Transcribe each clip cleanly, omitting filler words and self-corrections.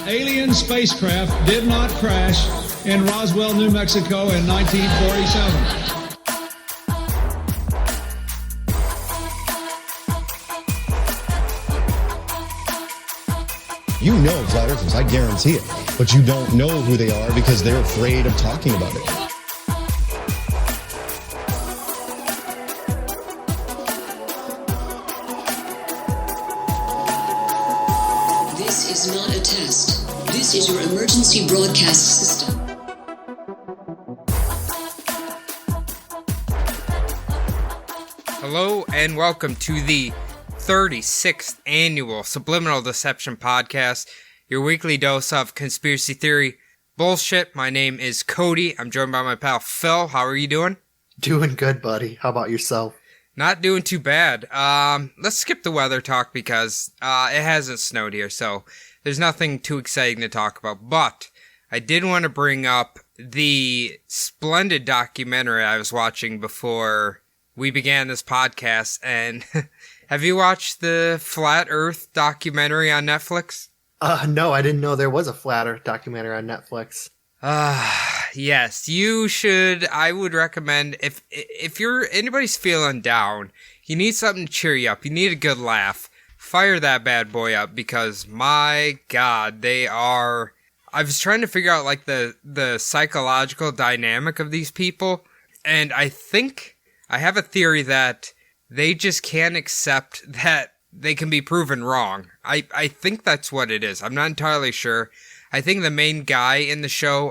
alien spacecraft did not crash in Roswell, New Mexico in 1947. You know flat earthers, I guarantee it. But you don't know who they are because they're afraid of talking about it. This is not a test. This is your emergency broadcast system. Hello and welcome to the 36th annual Subliminal Deception Podcast, your weekly dose of conspiracy theory bullshit. My name is Cody. I'm joined by my pal Phil. How are you doing? Doing good, buddy. How about yourself? Not doing too bad. Let's skip the weather talk because it hasn't snowed here, so there's nothing too exciting to talk about. But I did want to bring up the splendid documentary I was watching before we began this podcast, and have you watched the Flat Earth documentary on Netflix? No, I didn't know there was a Flat Earth documentary on Netflix. Yes, you should. I would recommend if anybody's feeling down, you need something to cheer you up, you need a good laugh, fire that bad boy up because my God, they are. I was trying to figure out like the psychological dynamic of these people, and I think I have a theory that they just can't accept that they can be proven wrong. I think that's what it is. I'm not entirely sure. I think the main guy in the show,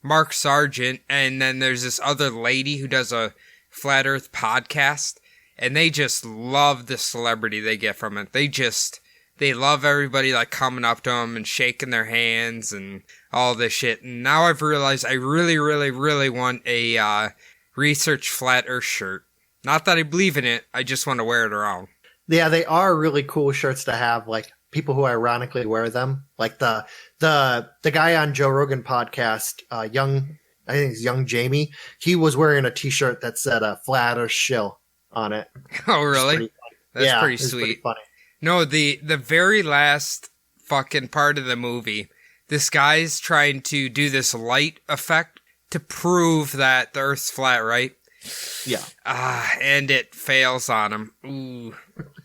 Mark Sargent, and then there's this other lady who does a Flat Earth podcast, and they just love the celebrity they get from it. They love everybody like coming up to them and shaking their hands and all this shit. And now I've realized I really, really, really want a Research Flat Earth shirt. Not that I believe in it, I just want to wear it around. Yeah, they are really cool shirts to have, like people who ironically wear them. Like the guy on Joe Rogan podcast, I think it's Young Jamie, he was wearing a t-shirt that said a Flat Earth shill on it. Oh, really? That's pretty sweet. Pretty funny. No, the very last fucking part of the movie, this guy's trying to do this light effect to prove that the Earth's flat, right? Yeah. And it fails on him. Ooh.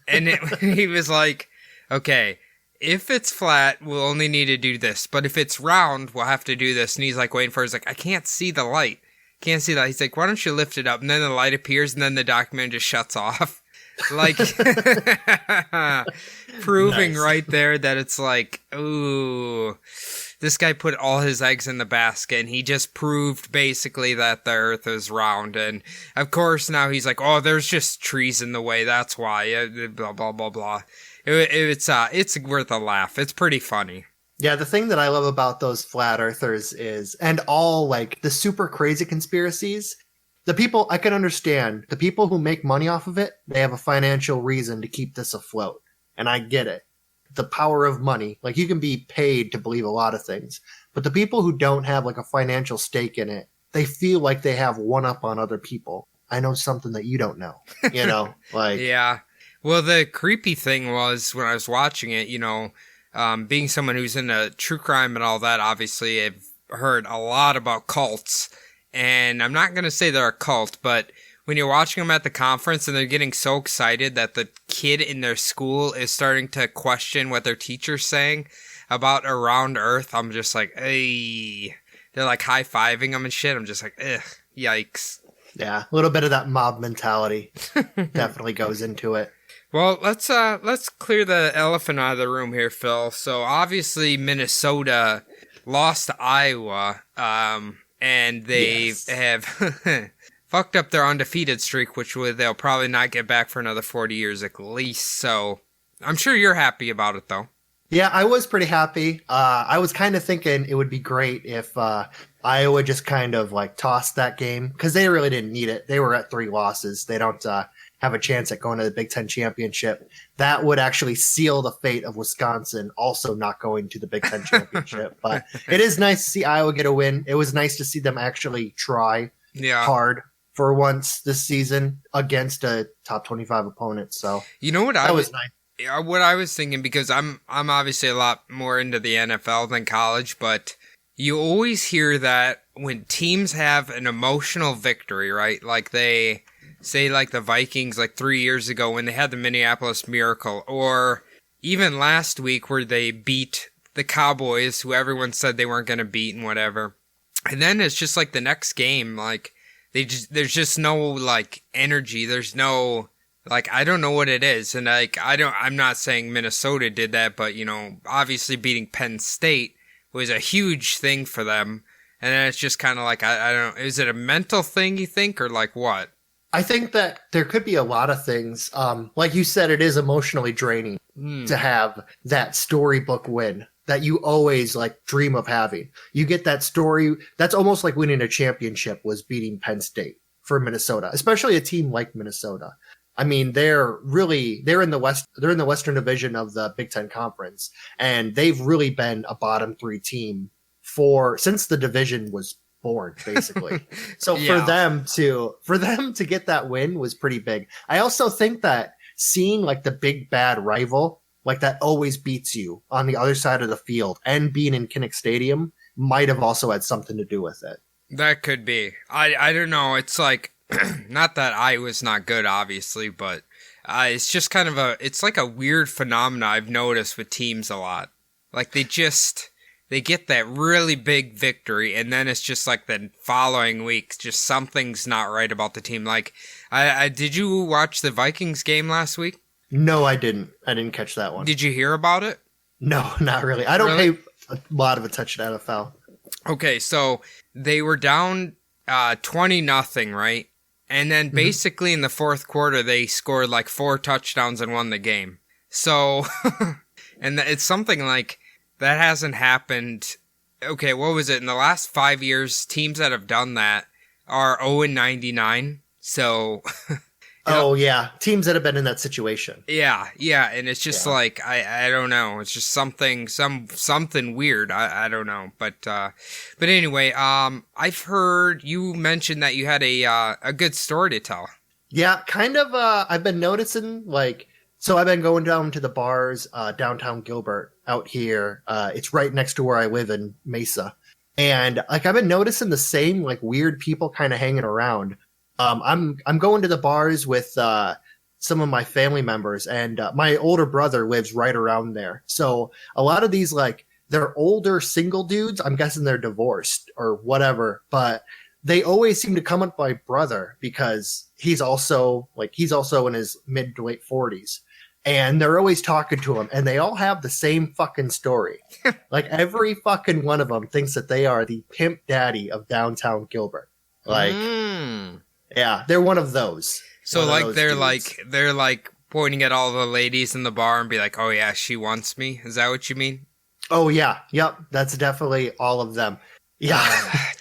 And he was like, okay, if it's flat, we'll only need to do this. But if it's round, we'll have to do this. And he's like waiting for it. He's like, I can't see the light. Can't see that. He's like, why don't you lift it up? And then the light appears and then the document just shuts off. Like, proving Nice. right there that it's like, ooh, this guy put all his eggs in the basket and he just proved basically that the earth is round. And of course now he's like, oh, there's just trees in the way. That's why, blah, blah, blah, blah. It's worth a laugh. It's pretty funny. Yeah, the thing that I love about those flat earthers is, and all like the super crazy conspiracies, the people, I can understand, the people who make money off of it, they have a financial reason to keep this afloat. And I get it. The power of money, like you can be paid to believe a lot of things, but the people who don't have like a financial stake in it, they feel like they have one up on other people. I know something that you don't know, you know, like. Yeah. Well, the creepy thing was when I was watching it, being someone who's into true crime and all that, obviously I've heard a lot about cults. And I'm not going to say they're a cult, but when you're watching them at the conference and they're getting so excited that the kid in their school is starting to question what their teacher's saying about a round earth, I'm just like, hey. They're like high-fiving them and shit. I'm just like, ugh, yikes. Yeah, a little bit of that mob mentality definitely goes into it. Well, let's clear the elephant out of the room here, Phil. So obviously Minnesota lost to Iowa, and they have fucked up their undefeated streak, which they'll probably not get back for another 40 years at least. So I'm sure you're happy about it, though. Yeah, I was pretty happy. I was kind of thinking it would be great if Iowa just kind of like tossed that game because they really didn't need it. They were at 3 losses. They don't have a chance at going to the Big Ten championship. That would actually seal the fate of Wisconsin also not going to the Big Ten championship. But it is nice to see Iowa get a win. It was nice to see them actually try hard for once this season against a top 25 opponent. So you know what that was nice. what I was thinking, because I'm obviously a lot more into the NFL than college, but you always hear that when teams have an emotional victory, right? Like they say, like the Vikings, like 3 years ago when they had the Minneapolis Miracle, or even last week where they beat the Cowboys, who everyone said they weren't going to beat and whatever. And then it's just like the next game, like there's just no like energy. There's no, like, I don't know what it is. And like, I'm not saying Minnesota did that, but you know, obviously beating Penn State was a huge thing for them. And then it's just kind of like, I don't know, is it a mental thing, you think, or like what? I think that there could be a lot of things. Like you said, it is emotionally draining to have that storybook win that you always like dream of having. You get that story. That's almost like winning a championship was beating Penn State for Minnesota, especially a team like Minnesota. I mean, they're in the Western Division of the Big Ten Conference, and they've really been a bottom 3 team since the division was born, basically. So Yeah. for them to get that win was pretty big. I also think that seeing like the big bad rival, like that always beats you on the other side of the field, and being in Kinnick Stadium might have also had something to do with it. That could be. I don't know. It's like, not that I was not good, obviously, but it's just kind of it's like a weird phenomena I've noticed with teams a lot. Like they get that really big victory, and then it's just like the following week, just something's not right about the team. Like, did you watch the Vikings game last week? No, I didn't. I didn't catch that one. Did you hear about it? No, not really. I don't pay a lot of attention to NFL. Okay, so they were down 20-0, right? And then basically in the fourth quarter, they scored like 4 touchdowns and won the game. So, and it's something like that hasn't happened. Okay, what was it? In the last 5 years, teams that have done that are 0-99. So, yeah. Teams that have been in that situation. yeah. And it's just like, I don't know. It's just something weird. I don't know. But anyway, I've heard you mention that you had a good story to tell. Yeah, kind of. I've been noticing, like, so I've been going down to the bars, downtown Gilbert out here. It's right next to where I live in Mesa. And like, I've been noticing the same, like, weird people kind of hanging around. I'm going to the bars with, some of my family members, and, my older brother lives right around there. So a lot of these, like, they're older single dudes. I'm guessing they're divorced or whatever, but they always seem to come up my brother because he's also in his mid to late 40s. And they're always talking to him, and they all have the same fucking story. Like, every fucking one of them thinks that they are the pimp daddy of downtown Gilbert. Like, yeah, they're one of those. So like they're like pointing at all the ladies in the bar and be like, "Oh yeah, she wants me." Is that what you mean? Oh yeah, yep, that's definitely all of them. Yeah,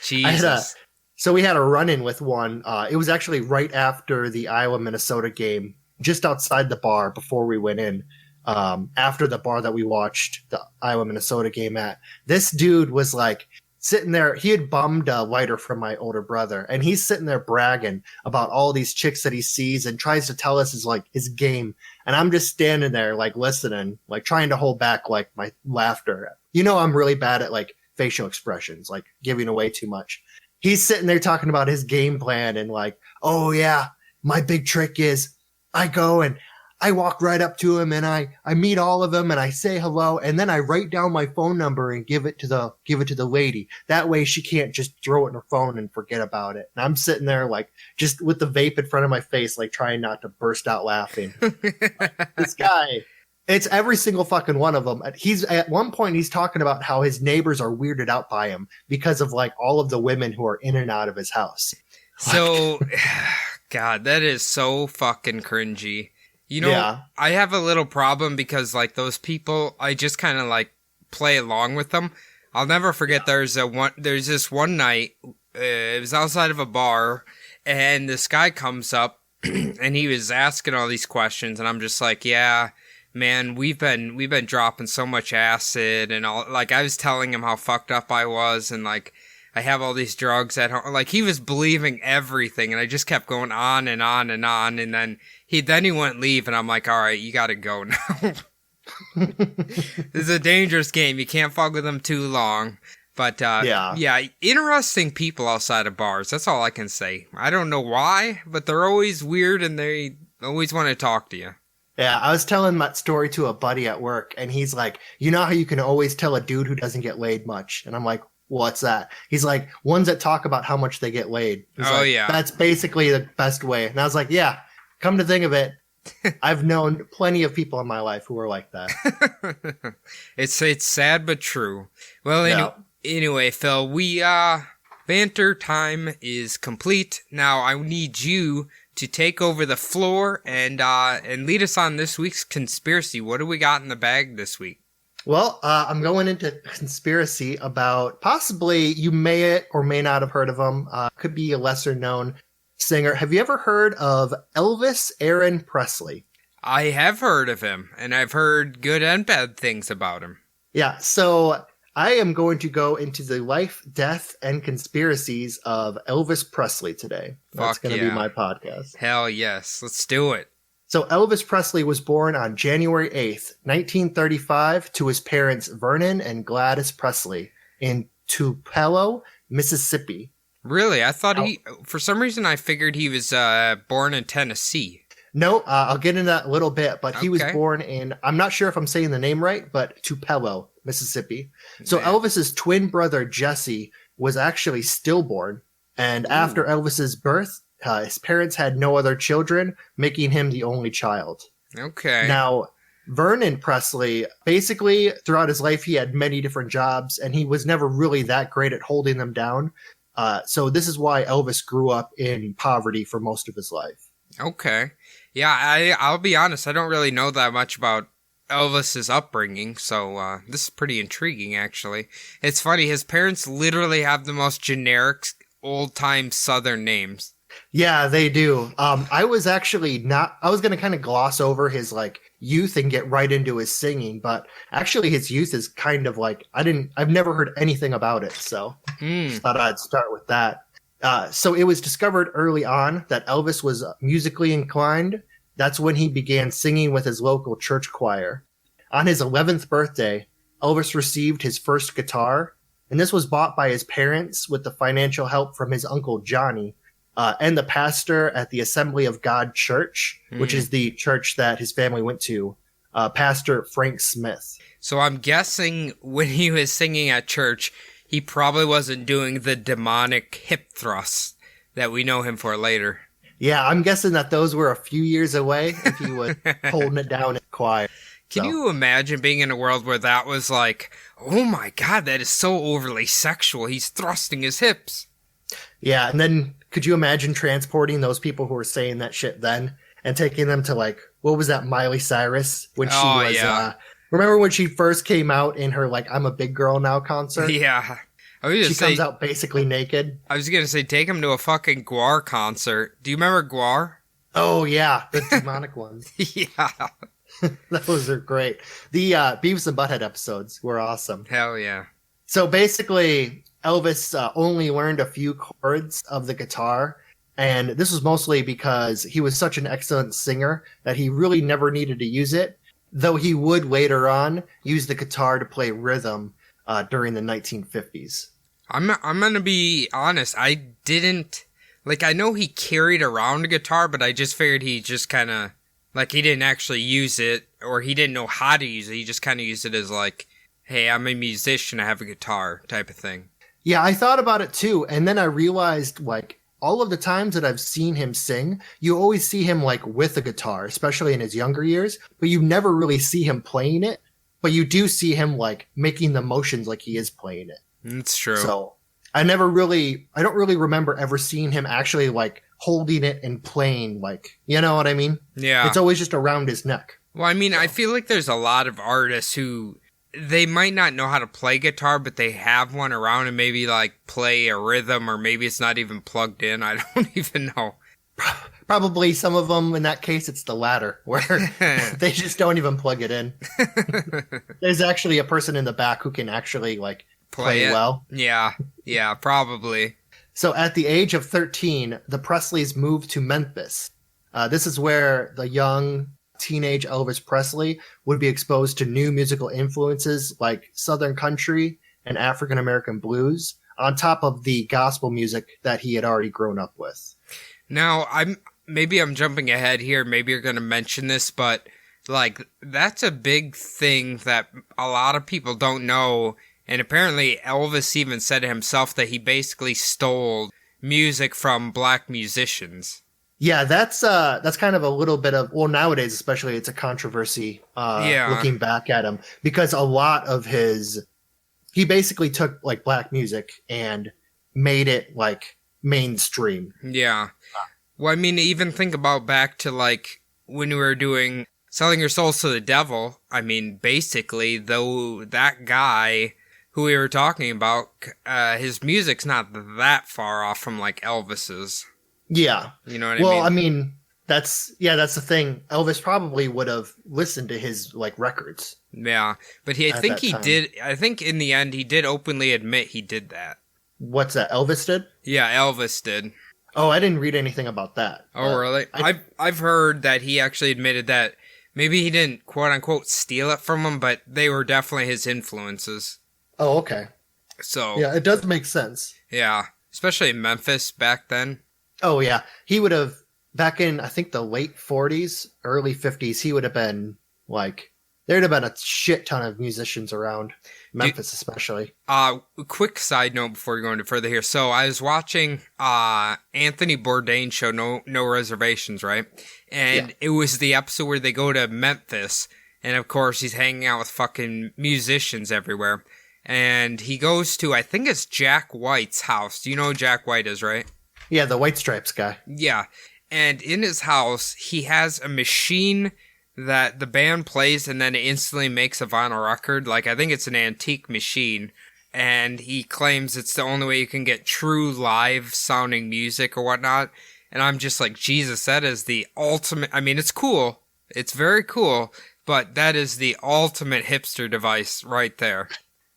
Jesus. So we had a run-in with one. It was actually right after the Iowa-Minnesota game, just outside the bar before we went in. After the bar that we watched the Iowa-Minnesota game at, this dude was like sitting there. He had bummed a lighter from my older brother, and he's sitting there bragging about all these chicks that he sees and tries to tell us his game. And I'm just standing there like listening, like trying to hold back like my laughter. You know, I'm really bad at like facial expressions, like giving away too much. He's sitting there talking about his game plan and like, oh yeah, my big trick is I go and I walk right up to him and I meet all of them and I say hello, and then I write down my phone number and give it to the lady. That way she can't just throw it in her phone and forget about it. And I'm sitting there like just with the vape in front of my face, like trying not to burst out laughing. This guy, it's every single fucking one of them. He's at one point he's talking about how his neighbors are weirded out by him because of like all of the women who are in and out of his house. So, God, that is so fucking cringy. You know, Yeah. I have a little problem because, like, those people, I just kind of, like, play along with them. I'll never forget there's this one night, it was outside of a bar, and this guy comes up, and he was asking all these questions, and I'm just like, yeah, man, we've been dropping so much acid, and all, like, I was telling him how fucked up I was, and, like, I have all these drugs at home. Like, he was believing everything, and I just kept going on and on and on, and then he wouldn't leave, and I'm like, all right, you gotta go now. This is a dangerous game. You can't fuck with them too long. But, yeah, interesting people outside of bars. That's all I can say. I don't know why, but they're always weird, and they always want to talk to you. Yeah, I was telling that story to a buddy at work, and he's like, you know how you can always tell a dude who doesn't get laid much? And I'm like, what's that? He's like, ones that talk about how much they get laid. He's like, yeah. That's basically the best way. And I was like, yeah, come to think of it, I've known plenty of people in my life who are like that. It's sad but true. Well, Yeah. Anyway, Phil, banter time is complete. Now I need you to take over the floor and lead us on this week's conspiracy. What do we got in the bag this week? Well, I'm going into conspiracy about possibly you may or may not have heard of him. Could be a lesser known singer. Have you ever heard of Elvis Aaron Presley? I have heard of him, and I've heard good and bad things about him. Yeah, so I am going to go into the life, death, and conspiracies of Elvis Presley today. That's going to be my podcast. Hell yes. Let's do it. So Elvis Presley was born on January 8th, 1935 to his parents Vernon and Gladys Presley in Tupelo, Mississippi. Really? I thought for some reason I figured he was born in Tennessee. No, I'll get into that in a little bit, but he was Okay. born in, I'm not sure if I'm saying the name right, but Tupelo, Mississippi. So Man. Elvis's twin brother Jesse was actually stillborn, and after Elvis's birth, his parents had no other children, making him the only child. Okay. Now, Vernon Presley, basically throughout his life, he had many different jobs, and he was never really that great at holding them down. So this is why Elvis grew up in poverty for most of his life. Okay. Yeah, I'll be honest, I don't really know that much about Elvis's upbringing, so this is pretty intriguing, actually. It's funny, his parents literally have the most generic, old-time Southern names. Yeah, they do. I was actually I was going to kind of gloss over his like youth and get right into his singing, but actually his youth is kind of like, I've never heard anything about it. So just thought I'd start with that. So it was discovered early on that Elvis was musically inclined. That's when he began singing with his local church choir. On his 11th birthday, Elvis received his first guitar, and this was bought by his parents with the financial help from his uncle Johnny, and the pastor at the Assembly of God Church, which is the church that his family went to, Pastor Frank Smith. So I'm guessing when he was singing at church, he probably wasn't doing the demonic hip thrusts that we know him for later. Yeah, I'm guessing that those were a few years away if he was holding it down in choir. Can you imagine being in a world where that was like, oh my God, that is so overly sexual. He's thrusting his hips. Yeah, and then could you imagine transporting those people who were saying that shit then and taking them to like, what was that, Miley Cyrus? When she was, yeah. Remember when she first came out in her like, I'm a big girl now concert? Yeah. She comes out basically naked. I was going to say, take him to a fucking Gwar concert. Do you remember Gwar? Oh, yeah, the demonic ones. Yeah. Those are great. The Beavis and Butthead episodes were awesome. Hell yeah. So basically, Elvis only learned a few chords of the guitar, and this was mostly because he was such an excellent singer that he really never needed to use it, though he would later on use the guitar to play rhythm during the 1950s. I'm going to be honest. I didn't, I know he carried around a guitar, but I just figured he just kind of, he didn't actually use it, or he didn't know how to use it. He just kind of used it as hey, I'm a musician, I have a guitar type of thing. Yeah, I thought about it too, and then I realized, all of the times that I've seen him sing, you always see him, with a guitar, especially in his younger years, but you never really see him playing it, but you do see him, making the motions like he is playing it. That's true. So, I don't really remember ever seeing him actually, holding it and playing, you know what I mean? Yeah. It's always just around his neck. Well, I mean, I feel like there's a lot of artists who, they might not know how to play guitar, but they have one around and maybe, play a rhythm, or maybe it's not even plugged in. I don't even know. Probably some of them, in that case, it's the latter, where they just don't even plug it in. There's actually a person in the back who can actually, play it. well. Yeah, probably. So at the age of 13, the Presleys moved to Memphis. This is where the young teenage Elvis Presley would be exposed to new musical influences like Southern country and African American blues, on top of the gospel music that he had already grown up with. Now, maybe I'm jumping ahead here. Maybe you're going to mention this, but like that's a big thing that a lot of people don't know. And apparently Elvis even said himself that he basically stole music from black musicians. Yeah, that's kind of a little bit of, well, nowadays especially, it's a controversy looking back at him, because a lot of he basically took like black music and made it like mainstream. Yeah. Well, I mean, even think about back to like when we were doing Selling Your Souls to the Devil. I mean, basically, though, that guy who we were talking about, his music's not that far off from like Elvis's. Yeah. You know what I mean? Well, I mean, that's the thing. Elvis probably would have listened to his like records. Yeah. But I think in the end he did openly admit he did that. What's that? Elvis did? Yeah, Elvis did. Oh, I didn't read anything about that. Oh, really? I've heard that he actually admitted that maybe he didn't quote unquote steal it from him, but they were definitely his influences. Oh, okay. So yeah, it does make sense. Yeah, especially in Memphis back then. Oh yeah, he would have back in I think the late 40s, early 50s. He would have been like there'd have been a shit ton of musicians around Memphis, especially. Quick side note before we go into further here. So I was watching Anthony Bourdain's show, No Reservations, right? And it was the episode where they go to Memphis, and of course he's hanging out with fucking musicians everywhere. And he goes to, I think it's Jack White's house. Do you know who Jack White is, right? Yeah, the White Stripes guy. Yeah. And in his house, he has a machine that the band plays and then it instantly makes a vinyl record. Like, I think it's an antique machine. And he claims it's the only way you can get true live sounding music or whatnot. And I'm just like, Jesus, that is the ultimate. I mean, it's cool. It's very cool. But that is the ultimate hipster device right there.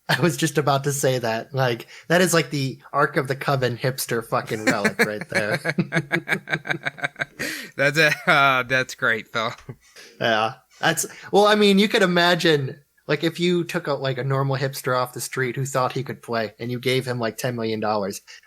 I was just about to say that. Like, that is like the Ark of the Coven hipster fucking relic right there. That's great, Phil. Yeah. Well, I mean, you could imagine, like, if you took a normal hipster off the street who thought he could play and you gave him like $10 million,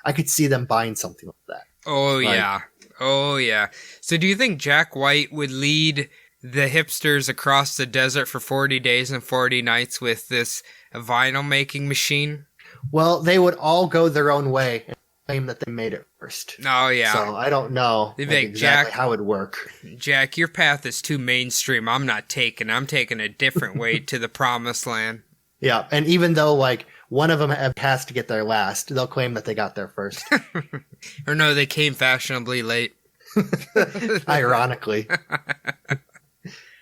I could see them buying something like that. Oh, yeah. Oh, yeah. So do you think Jack White would lead the hipsters across the desert for 40 days and 40 nights with this vinyl making machine? Well, they would all go their own way and claim that they made it first. Oh, yeah. So I don't know exactly how it would work. Jack, your path is too mainstream. I'm taking a different way to the promised land. Yeah, and even though, like, one of them has to get there last, they'll claim that they got there first. Or no, they came fashionably late. Ironically.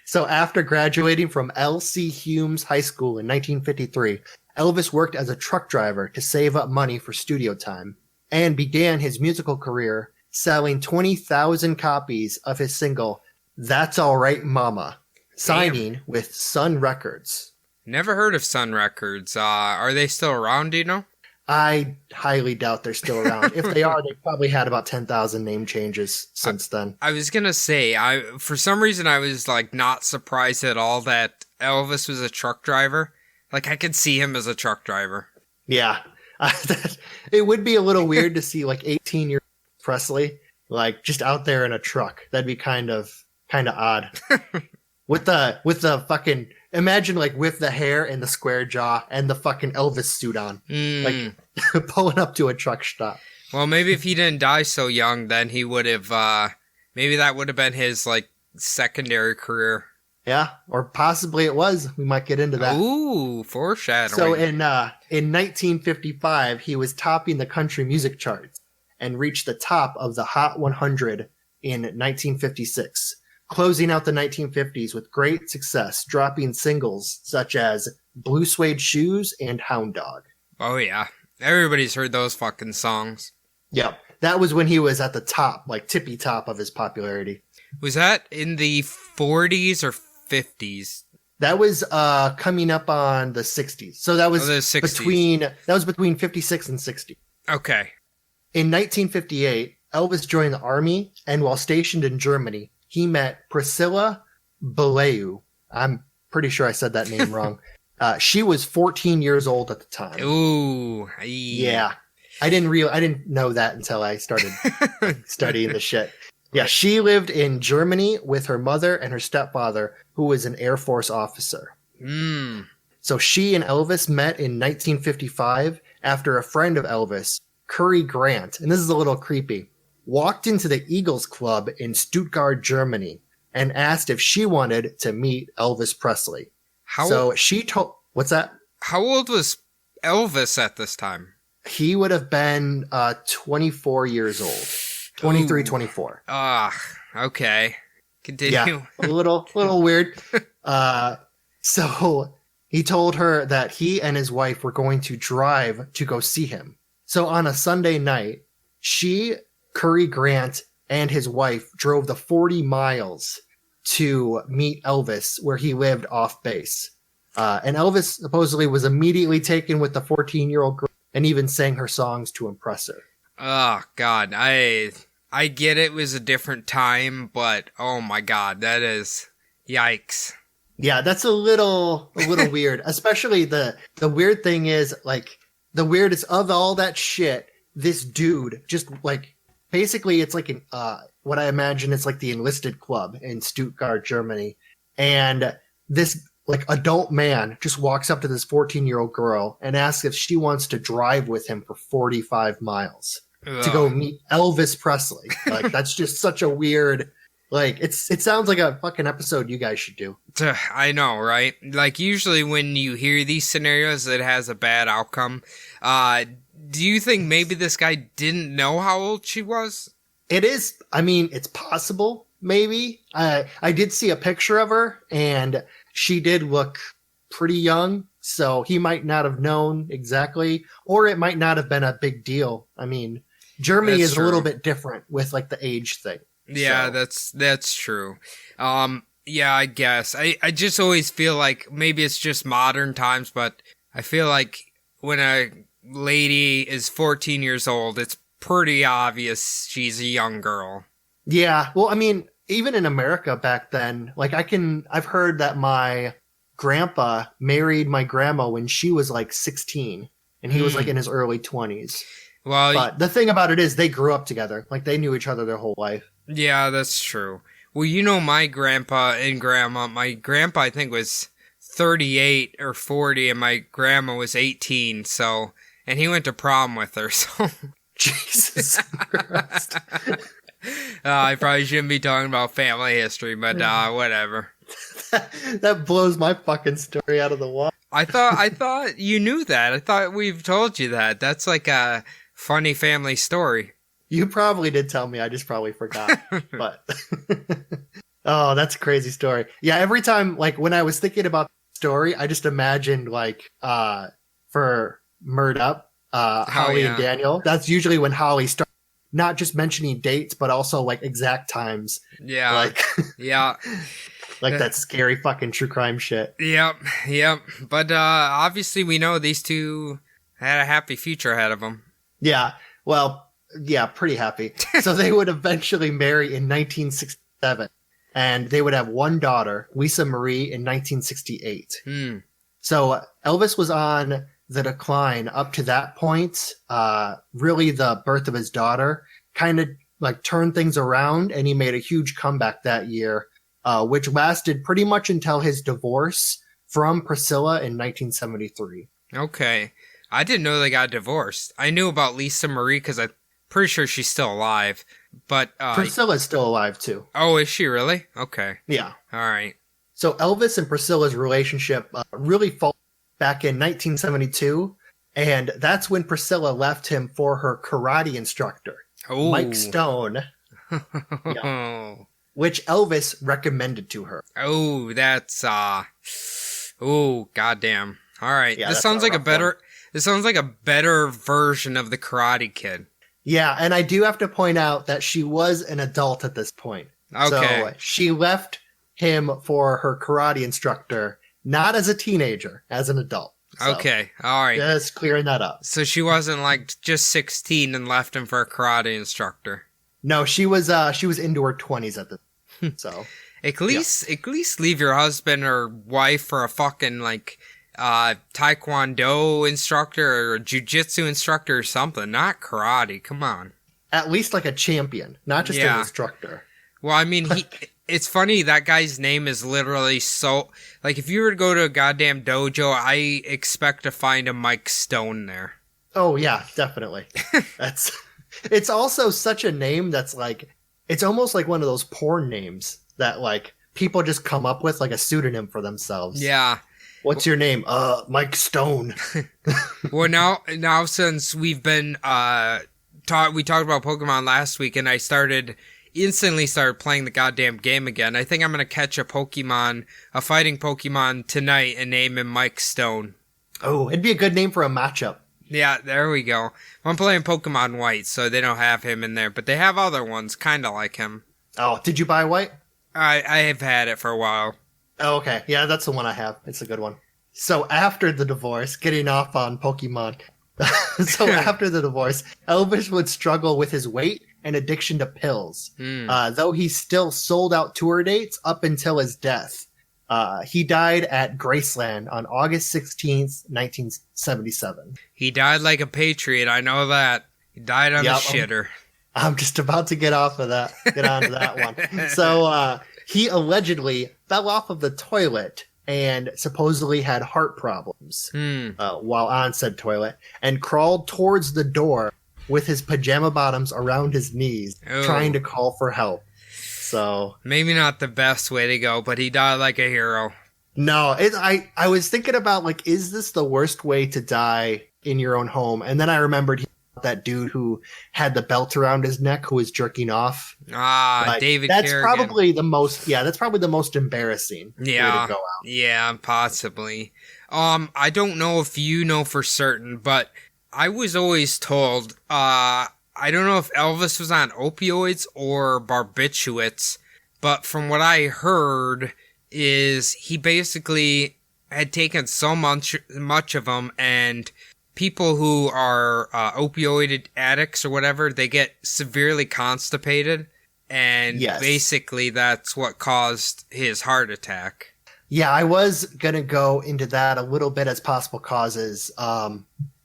So after graduating from L.C. Humes High School in 1953, Elvis worked as a truck driver to save up money for studio time and began his musical career selling 20,000 copies of his single, That's All Right Mama, signing with Sun Records. Never heard of Sun Records. Are they still around, do you know? I highly doubt they're still around. If they are, they probably had about 10,000 name changes since then. I was going to say, for some reason, I was like not surprised at all that Elvis was a truck driver. Like, I could see him as a truck driver. Yeah. It would be a little weird to see like 18-year-old Presley, like just out there in a truck. That'd be kind of odd. With the fucking, imagine like with the hair and the square jaw and the fucking Elvis suit on, like pulling up to a truck stop. Well, maybe if he didn't die so young, then he would have, maybe that would have been his like secondary career. Yeah, or possibly it was. We might get into that. Ooh, foreshadowing. So in 1955, he was topping the country music charts and reached the top of the Hot 100 in 1956. Closing out the 1950s with great success, dropping singles such as Blue Suede Shoes and Hound Dog. Oh, yeah. Everybody's heard those fucking songs. Yep. That was when he was at the top, like tippy top of his popularity. Was that in the 40s or 50s? That was coming up on the 60s. So that was the 60s. between 56 and 60. Okay. In 1958, Elvis joined the army, and while stationed in Germany, he met Priscilla Beleu. I'm pretty sure I said that name wrong. She was 14 years old at the time. Ooh. Yeah. I didn't know that until I started studying the shit. Yeah, she lived in Germany with her mother and her stepfather, who was an Air Force officer. So she and Elvis met in 1955 after a friend of Elvis, Curry Grant, and this is a little creepy, walked into the Eagles Club in Stuttgart, Germany, and asked if she wanted to meet Elvis Presley. What's that? How old was Elvis at this time? He would have been 24 years old. 23, Ooh. 24. Okay. Continue. Yeah, a little weird. So he told her that he and his wife were going to drive to go see him. So on a Sunday night, Curry Grant, and his wife drove the 40 miles to meet Elvis where he lived off base. And Elvis supposedly was immediately taken with the 14-year-old girl and even sang her songs to impress her. Oh, God. I get it was a different time, but oh my God, that is yikes. Yeah, that's a little weird. Especially the weird thing is, like, the weirdest of all that shit, this dude just, like, basically it's like what I imagine is like the enlisted club in Stuttgart, Germany. And this, like, adult man just walks up to this 14-year-old girl and asks if she wants to drive with him for 45 miles. To go meet Elvis Presley. Like, that's just such a weird, like, it sounds like a fucking episode you guys should do. I know, right? Like, usually when you hear these scenarios, it has a bad outcome. Do you think maybe this guy didn't know how old she was? It is, I mean, it's possible, maybe. I did see a picture of her, and she did look pretty young, so he might not have known exactly, or it might not have been a big deal. I mean, Germany is a little bit different with, like, the age thing. Yeah, so. that's true. Yeah, I guess. I just always feel like maybe it's just modern times, but I feel like when a lady is 14 years old, it's pretty obvious she's a young girl. Yeah, well, I mean, even in America back then, like, I've heard that my grandpa married my grandma when she was like 16, and he was like in his early 20s. Well, but the thing about it is they grew up together. Like, they knew each other their whole life. Yeah, that's true. Well, you know, my grandpa and grandma, my grandpa, I think, was 38 or 40, and my grandma was 18, so, and he went to prom with her, so. Jesus Christ. I probably shouldn't be talking about family history, but whatever. That blows my fucking story out of the water. I thought you knew that. I thought we've told you that. That's like a funny family story. You probably did tell me. I just probably forgot. But oh, that's a crazy story. Yeah, every time, like, when I was thinking about the story, I just imagined, like, for Murd Holly and Daniel. That's usually when Holly starts not just mentioning dates, but also, like, exact times. Yeah. Like, yeah. Like that scary fucking true crime shit. Yep. But obviously we know these two had a happy future ahead of them. Yeah. Well, yeah, pretty happy. So they would eventually marry in 1967, and they would have one daughter, Lisa Marie, in 1968. So Elvis was on the decline up to that point. Really, the birth of his daughter kind of, like, turned things around, and he made a huge comeback that year. Which lasted pretty much until his divorce from Priscilla in 1973. Okay. I didn't know they got divorced. I knew about Lisa Marie because I'm pretty sure she's still alive. But Priscilla's still alive, too. Oh, is she really? Okay. Yeah. All right. So Elvis and Priscilla's relationship really faltered back in 1972, and that's when Priscilla left him for her karate instructor, Mike Stone. Yeah. Which Elvis recommended to her. Oh, that's oh, goddamn. All right. Yeah, this sounds like this sounds like a better version of the Karate Kid. Yeah, and I do have to point out that she was an adult at this point. Okay. So she left him for her karate instructor Not as a teenager, as an adult. So, Okay, all right. just clearing that up. So she wasn't like just 16 and left him for a karate instructor. No, she was into her 20s at the so. At least leave your husband or wife for a fucking like taekwondo instructor or jiu-jitsu instructor or something, not karate. Come on. At least like a champion, not just an instructor. Well, I mean, it's funny, that guy's name is literally so... Like, if you were to go to a goddamn dojo, I expect to find a Mike Stone there. Oh, yeah, definitely. It's also such a name that's like... It's almost like one of those porn names that, like, people just come up with, like, a pseudonym for themselves. Yeah. What's your name? Mike Stone. Well, now since we've been... we talked about Pokemon last week, and I instantly started playing the goddamn game again. I think I'm going to catch a fighting Pokemon tonight and name him Mike Stone. Oh, it'd be a good name for a matchup. Yeah, there we go. I'm playing Pokemon White, so they don't have him in there, but they have other ones kind of like him. Oh, did you buy White? I have had it for a while. Oh, okay. Yeah, that's the one I have. It's a good one. So after the divorce, getting off on Pokemon. So after the divorce, Elvis would struggle with his weight and addiction to pills, though he still sold out tour dates up until his death. He died at Graceland on August 16th, 1977. He died like a patriot, I know that. He died on the shitter. I'm just about to get onto that one. So he allegedly fell off of the toilet and supposedly had heart problems while on said toilet, and crawled towards the door with his pajama bottoms around his knees, trying to call for help. So maybe not the best way to go, but he died like a hero. No, I was thinking about, like, is this the worst way to die in your own home? And then I remembered that dude who had the belt around his neck who was jerking off. David that's Kerrigan. Probably the most, that's probably the most embarrassing way to go out. Yeah, possibly. I don't know if you know for certain, but I was always told, I don't know if Elvis was on opioids or barbiturates, but from what I heard is he basically had taken so much of them, and people who are opioid addicts or whatever, they get severely constipated, and basically that's what caused his heart attack. Yeah, I was going to go into that a little bit as possible causes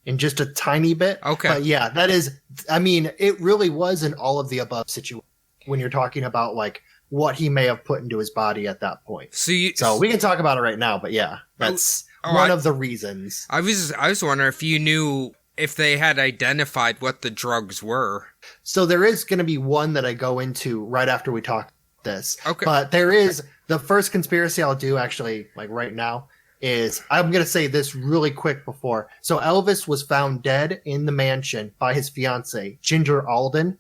in just a tiny bit. Okay. But yeah, that is, I mean, it really was an all of the above situation when you're talking about, like, what he may have put into his body at that point. So we can talk about it right now, but yeah, that's one of the reasons. I was wondering if you knew if they had identified what the drugs were. So there is going to be one that I go into right after we talk this. Okay. But there is the first conspiracy I'll do actually, like, right now is, I'm going to say this really quick before. So Elvis was found dead in the mansion by his fiance, Ginger Alden,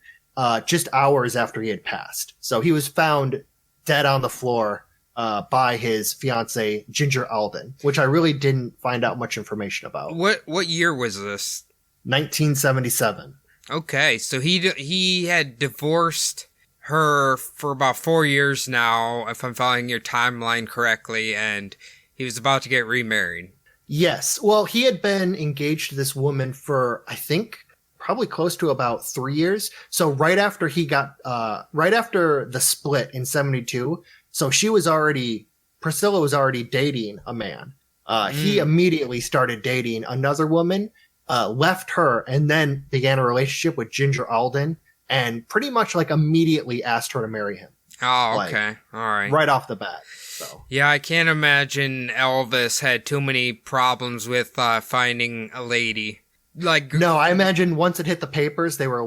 just hours after he had passed. So he was found dead on the floor by his fiance, Ginger Alden, which I really didn't find out much information about. What year was this? 1977. Okay, so he had divorced her for about 4 years now, if I'm following your timeline correctly, and he was about to get remarried. Yes. Well, he had been engaged to this woman for, I think, probably close to about 3 years. So right after right after the split in 72, so Priscilla was already dating a man. He immediately started dating another woman, left her, and then began a relationship with Ginger Alden, and pretty much, like, immediately asked her to marry him. Oh, okay. All right. Right off the bat. So. Yeah, I can't imagine Elvis had too many problems with finding a lady. No, I imagine once it hit the papers, they were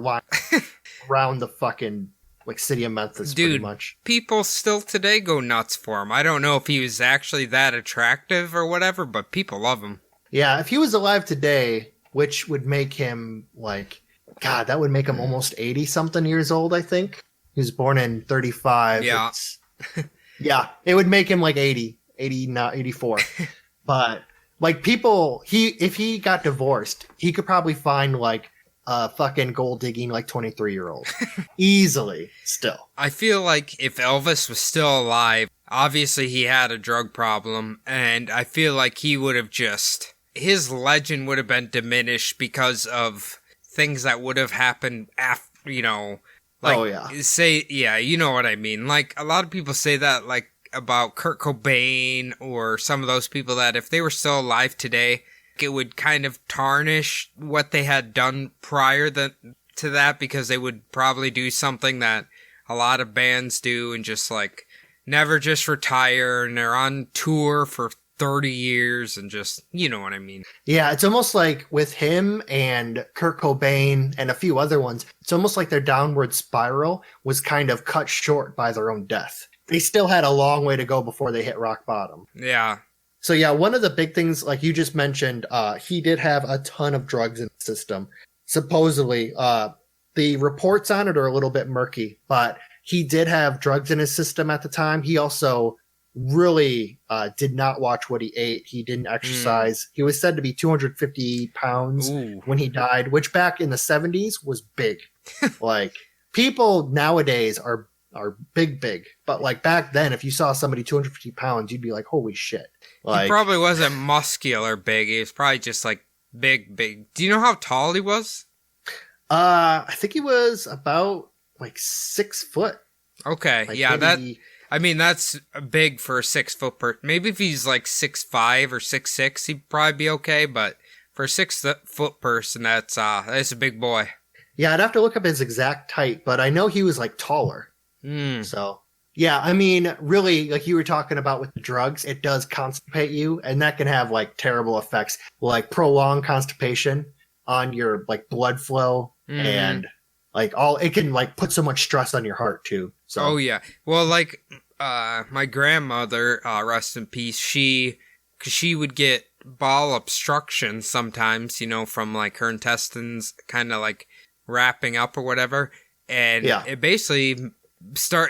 around the fucking, like, city of Memphis, pretty much. People still today go nuts for him. I don't know if he was actually that attractive or whatever, but people love him. Yeah, if he was alive today, which would make him, like, God, that would make him almost 80-something years old, I think. He was born in 35. Yeah. Yeah, it would make him like 80, not 84. But, like, if he got divorced, he could probably find, like, a fucking gold digging, like, 23-year-old. Easily, still. I feel like if Elvis was still alive, obviously he had a drug problem, and I feel like he would have his legend would have been diminished because of things that would have happened after, you know, like, you know what I mean? Like, a lot of people say that, like, about Kurt Cobain or some of those people that if they were still alive today, it would kind of tarnish what they had done prior to that, because they would probably do something that a lot of bands do and just, like, never just retire, and they're on tour for 30 years and just, you know what I mean? Yeah, it's almost like with him and Kurt Cobain and a few other ones, it's almost like their downward spiral was kind of cut short by their own death. They still had a long way to go before they hit rock bottom. Yeah. So yeah, one of the big things, like you just mentioned, he did have a ton of drugs in the system. Supposedly, the reports on it are a little bit murky, but he did have drugs in his system at the time. He also really did not watch what he ate. He didn't exercise. He was said to be 250 pounds when he died, which back in the 70s was big. Like, people nowadays are big. But like back then, if you saw somebody 250 pounds, you'd be like, holy shit. Like, he probably wasn't muscular big. He was probably just like big. Do you know how tall he was? I think he was about like 6 foot. Okay. Like yeah. maybe... That's big for a 6 foot person. Maybe if he's like 6'5" or 6'6", he'd probably be okay. But for a 6 foot person, that's a big boy. Yeah, I'd have to look up his exact height, but I know he was like taller. So yeah, I mean, really, like you were talking about with the drugs, it does constipate you, and that can have like terrible effects, like prolonged constipation on your like blood flow and like it can like put so much stress on your heart too. So. Oh yeah. Well, like my grandmother, rest in peace, cause she would get bowel obstruction sometimes, you know, from like her intestines kind of like wrapping up or whatever. And it basically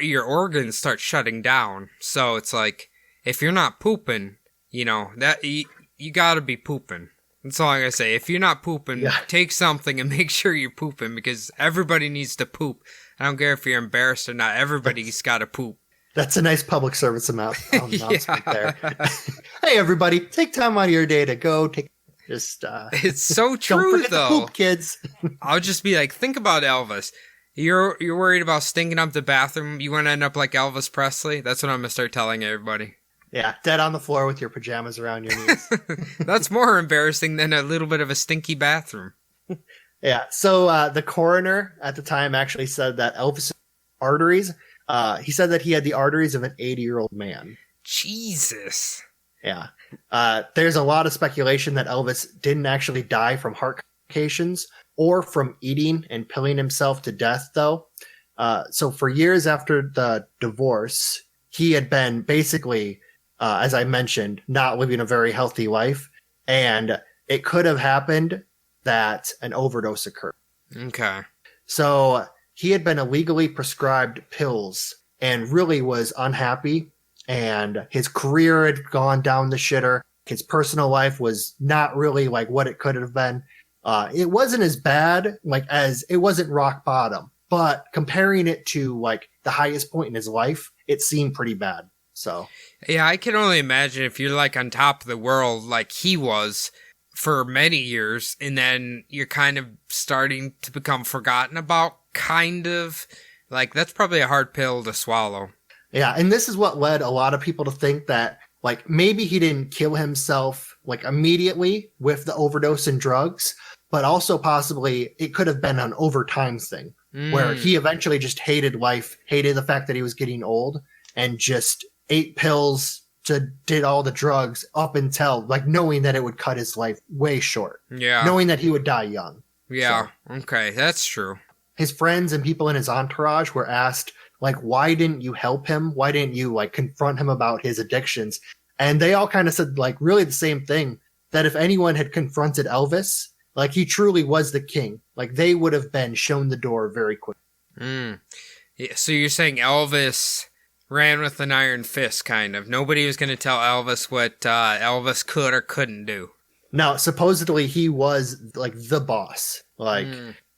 your organs start shutting down. So it's like, if you're not pooping, you know, that you gotta be pooping. That's all I'm gonna say. If you're not pooping, take something and make sure you're pooping, because everybody needs to poop. I don't care if you're embarrassed or not. Everybody's got to poop. That's a nice public service announcement there. Hey, everybody, take time out of your day to go take. It's so true, don't forget though. To poop, kids. I'll just be like, think about Elvis. You're worried about stinking up the bathroom. You want to end up like Elvis Presley? That's what I'm gonna start telling everybody. Yeah, dead on the floor with your pajamas around your knees. That's more embarrassing than a little bit of a stinky bathroom. Yeah, so the coroner at the time actually said that Elvis' arteries, he said that he had the arteries of an 80-year-old man. Jesus. Yeah. There's a lot of speculation that Elvis didn't actually die from heart complications or from eating and pilling himself to death, though. So for years after the divorce, he had been basically, as I mentioned, not living a very healthy life. And it could have happened that an overdose occurred. Okay. So he had been illegally prescribed pills and really was unhappy. And his career had gone down the shitter. His personal life was not really like what it could have been. It wasn't as bad, like as it wasn't rock bottom, but comparing it to like the highest point in his life, it seemed pretty bad. So yeah, I can only imagine if you're like on top of the world, like he was for many years, and then you're kind of starting to become forgotten about, kind of like that's probably a hard pill to swallow. Yeah, and this is what led a lot of people to think that like maybe he didn't kill himself like immediately with the overdose and drugs, but also possibly it could have been an overtime thing where he eventually just hated life, hated the fact that he was getting old, and just ate pills, did all the drugs up until like knowing that it would cut his life way short. Yeah. Knowing that he would die young. Yeah. So, okay. That's true. His friends and people in his entourage were asked, like, why didn't you help him? Why didn't you like confront him about his addictions? And they all kind of said like really the same thing, that if anyone had confronted Elvis, like he truly was the king, like they would have been shown the door very quickly. Yeah, so you're saying Elvis ran with an iron fist, kind of. Nobody was going to tell Elvis what Elvis could or couldn't do. Now, supposedly he was like the boss. Like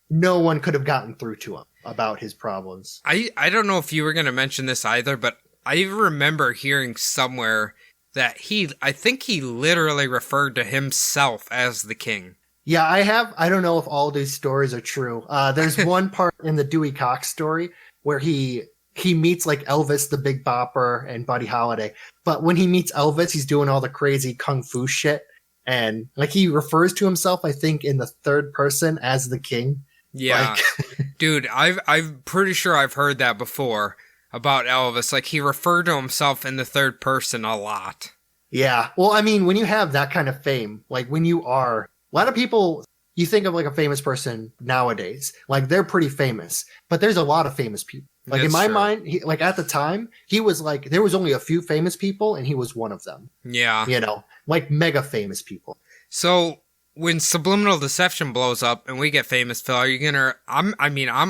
no one could have gotten through to him about his problems. I don't know if you were going to mention this either, but I remember hearing somewhere that I think he literally referred to himself as the king. Yeah, I don't know if all these stories are true. There's one part in the Dewey Cox story where he meets like Elvis the Big Bopper and Buddy Holly. But when he meets Elvis, he's doing all the crazy kung fu shit. And like he refers to himself, I think, in the third person as the king. Yeah. Dude, I'm pretty sure I've heard that before about Elvis. Like he referred to himself in the third person a lot. Yeah. Well, I mean, when you have that kind of fame, like when you are, a lot of people, you think of like a famous person nowadays, like they're pretty famous, but there's a lot of famous people. Like That's in my true. mind, like at the time, he was like, there was only a few famous people and he was one of them, Yeah. you know, like mega famous people. So when subliminal deception blows up and we get famous, Phil, are you gonna? I'm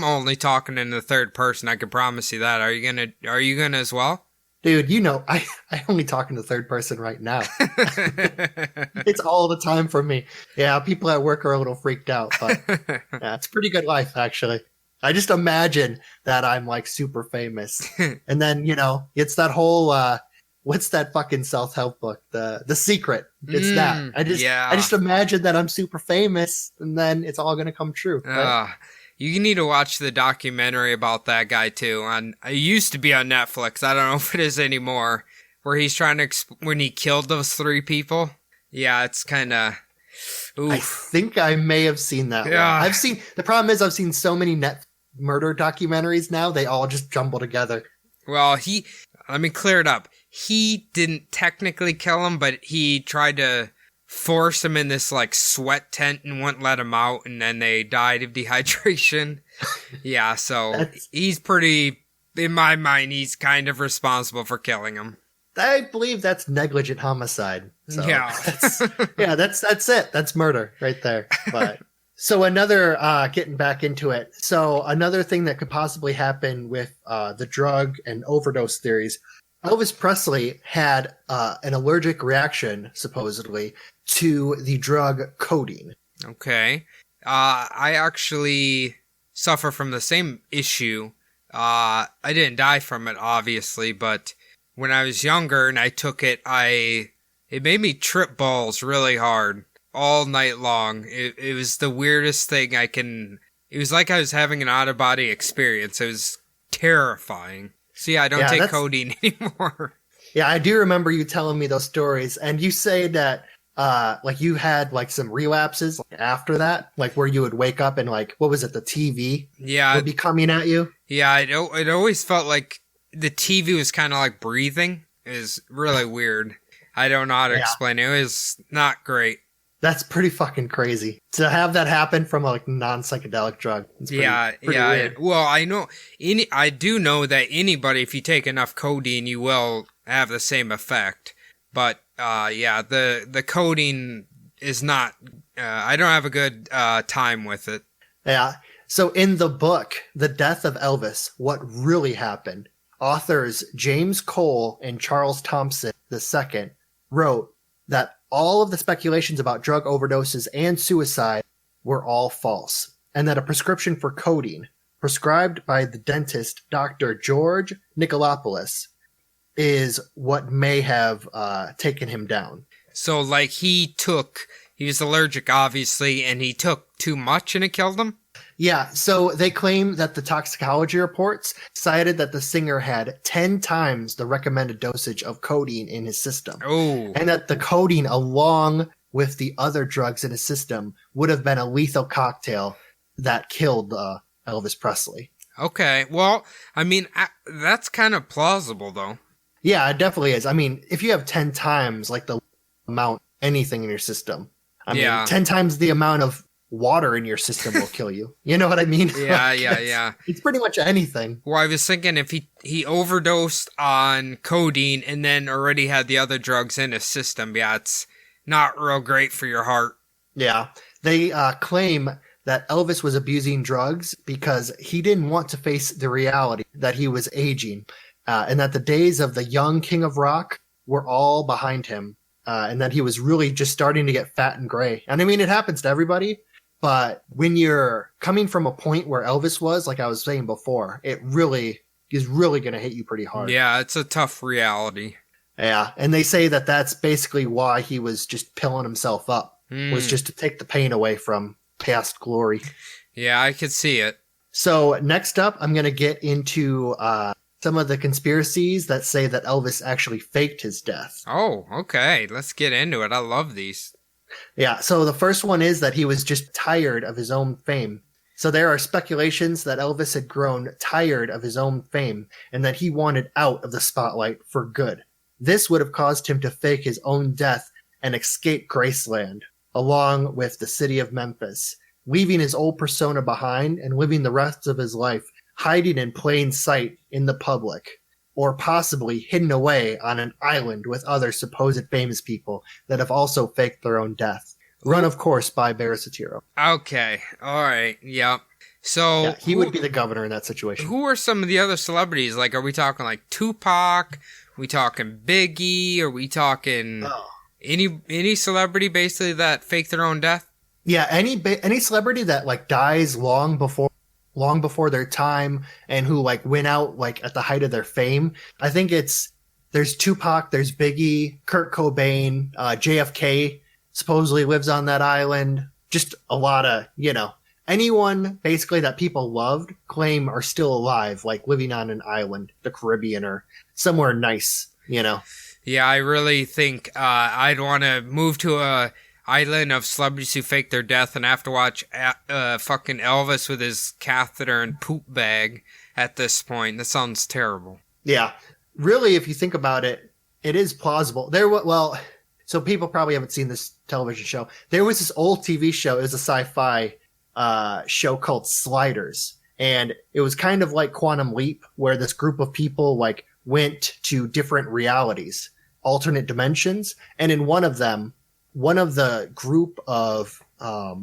only talking in the third person. I can promise you that. Are you gonna as well? Dude, you know, I only talk in the third person right now. It's all the time for me. Yeah, people at work are a little freaked out, but yeah, it's a pretty good life, actually. I just imagine that I'm like super famous. And then, you know, it's that whole, what's that fucking self-help book? The Secret. It's that. I just imagine that I'm super famous and then it's all going to come true. Right? You need to watch the documentary about that guy too. It used to be on Netflix. I don't know if it is anymore. Where he's trying to when he killed those 3 people. Yeah, it's kind of. I think I may have seen that Yeah. one. The problem is I've seen so many murder documentaries now. They all just jumble together. Well, let me clear it up. He didn't technically kill him, but he tried to force him in this like sweat tent and wouldn't let him out, and then they died of dehydration. Yeah, so he's pretty, in my mind, he's kind of responsible for killing him. I believe that's negligent homicide. So Yeah. that's it. That's murder right there. But so another, getting back into it. So another thing that could possibly happen with the drug and overdose theories, Elvis Presley had an allergic reaction, supposedly, to the drug codeine. Okay. I actually suffer from the same issue. I didn't die from it, obviously, but when I was younger and I took it, it made me trip balls really hard all night long. It was the weirdest thing it was like I was having an out-of-body experience. It was terrifying. So yeah, I don't take codeine anymore. Yeah, I do remember you telling me those stories, and you say that like you had like some relapses after that, like where you would wake up and like, what was it, the TV would be coming at you? Yeah, it always felt like the TV was kind of like breathing. It was really weird. I don't know how to explain it. It was not great. That's pretty fucking crazy to have that happen from a like non-psychedelic drug. Pretty weird. Well, I do know that anybody, if you take enough codeine, you will have the same effect. But the codeine is not. I don't have a good time with it. Yeah. So in the book, The Death of Elvis, What Really Happened, authors James Cole and Charles Thompson II wrote that all of the speculations about drug overdoses and suicide were all false, and that a prescription for codeine, prescribed by the dentist Dr. George Nicolopoulos, is what may have taken him down. So, like, he was allergic, obviously, and he took too much and it killed him? Yeah, so they claim that the toxicology reports cited that the singer had 10 times the recommended dosage of codeine in his system. Oh. And that the codeine, along with the other drugs in his system, would have been a lethal cocktail that killed Elvis Presley. Okay, well, I mean, that's kind of plausible, though. Yeah, it definitely is. I mean, if you have 10 times like the amount anything in your system, I mean, 10 times the amount of water in your system will kill you. You know what I mean? Yeah. It's pretty much anything. Well, I was thinking if he overdosed on codeine and then already had the other drugs in his system, it's not real great for your heart. Yeah. They claim that Elvis was abusing drugs because he didn't want to face the reality that he was aging, and that the days of the young king of rock were all behind him, and that he was really just starting to get fat and gray. And I mean, it happens to everybody. But when you're coming from a point where Elvis was, like I was saying before, it really is really going to hit you pretty hard. Yeah, it's a tough reality. Yeah, and they say that that's basically why he was just pilling himself up, was just to take the pain away from past glory. Yeah, I could see it. So next up, I'm going to get into some of the conspiracies that say that Elvis actually faked his death. Oh, okay. Let's get into it. I love these. Yeah, so the first one is that he was just tired of his own fame. So there are speculations that Elvis had grown tired of his own fame and that he wanted out of the spotlight for good. This would have caused him to fake his own death and escape Graceland, along with the city of Memphis, leaving his old persona behind and living the rest of his life hiding in plain sight in the public, or possibly hidden away on an island with other supposed famous people that have also faked their own death. Run, of course, by Barasatiro. Okay. All right. Yep. So Yeah, he would be the governor in that situation. Who are some of the other celebrities? Like, are we talking like Tupac? Are we talking Biggie? Are we talking any celebrity basically that faked their own death? Yeah, any celebrity that like dies long before their time and who like went out like at the height of their fame. I think there's Tupac, there's Biggie, Kurt Cobain, JFK supposedly lives on that island. Just a lot of, anyone basically that people loved claim are still alive, like living on an island, the Caribbean or somewhere nice, Yeah, I really think I'd want to move to a island of celebrities who fake their death and have to watch fucking Elvis with his catheter and poop bag at this point. That sounds terrible. Yeah. Really, if you think about it, it is plausible. So people probably haven't seen this television show. There was this old TV show. It was a sci-fi show called Sliders. And it was kind of like Quantum Leap, where this group of people like went to different realities, alternate dimensions. And in one of them, one of the group of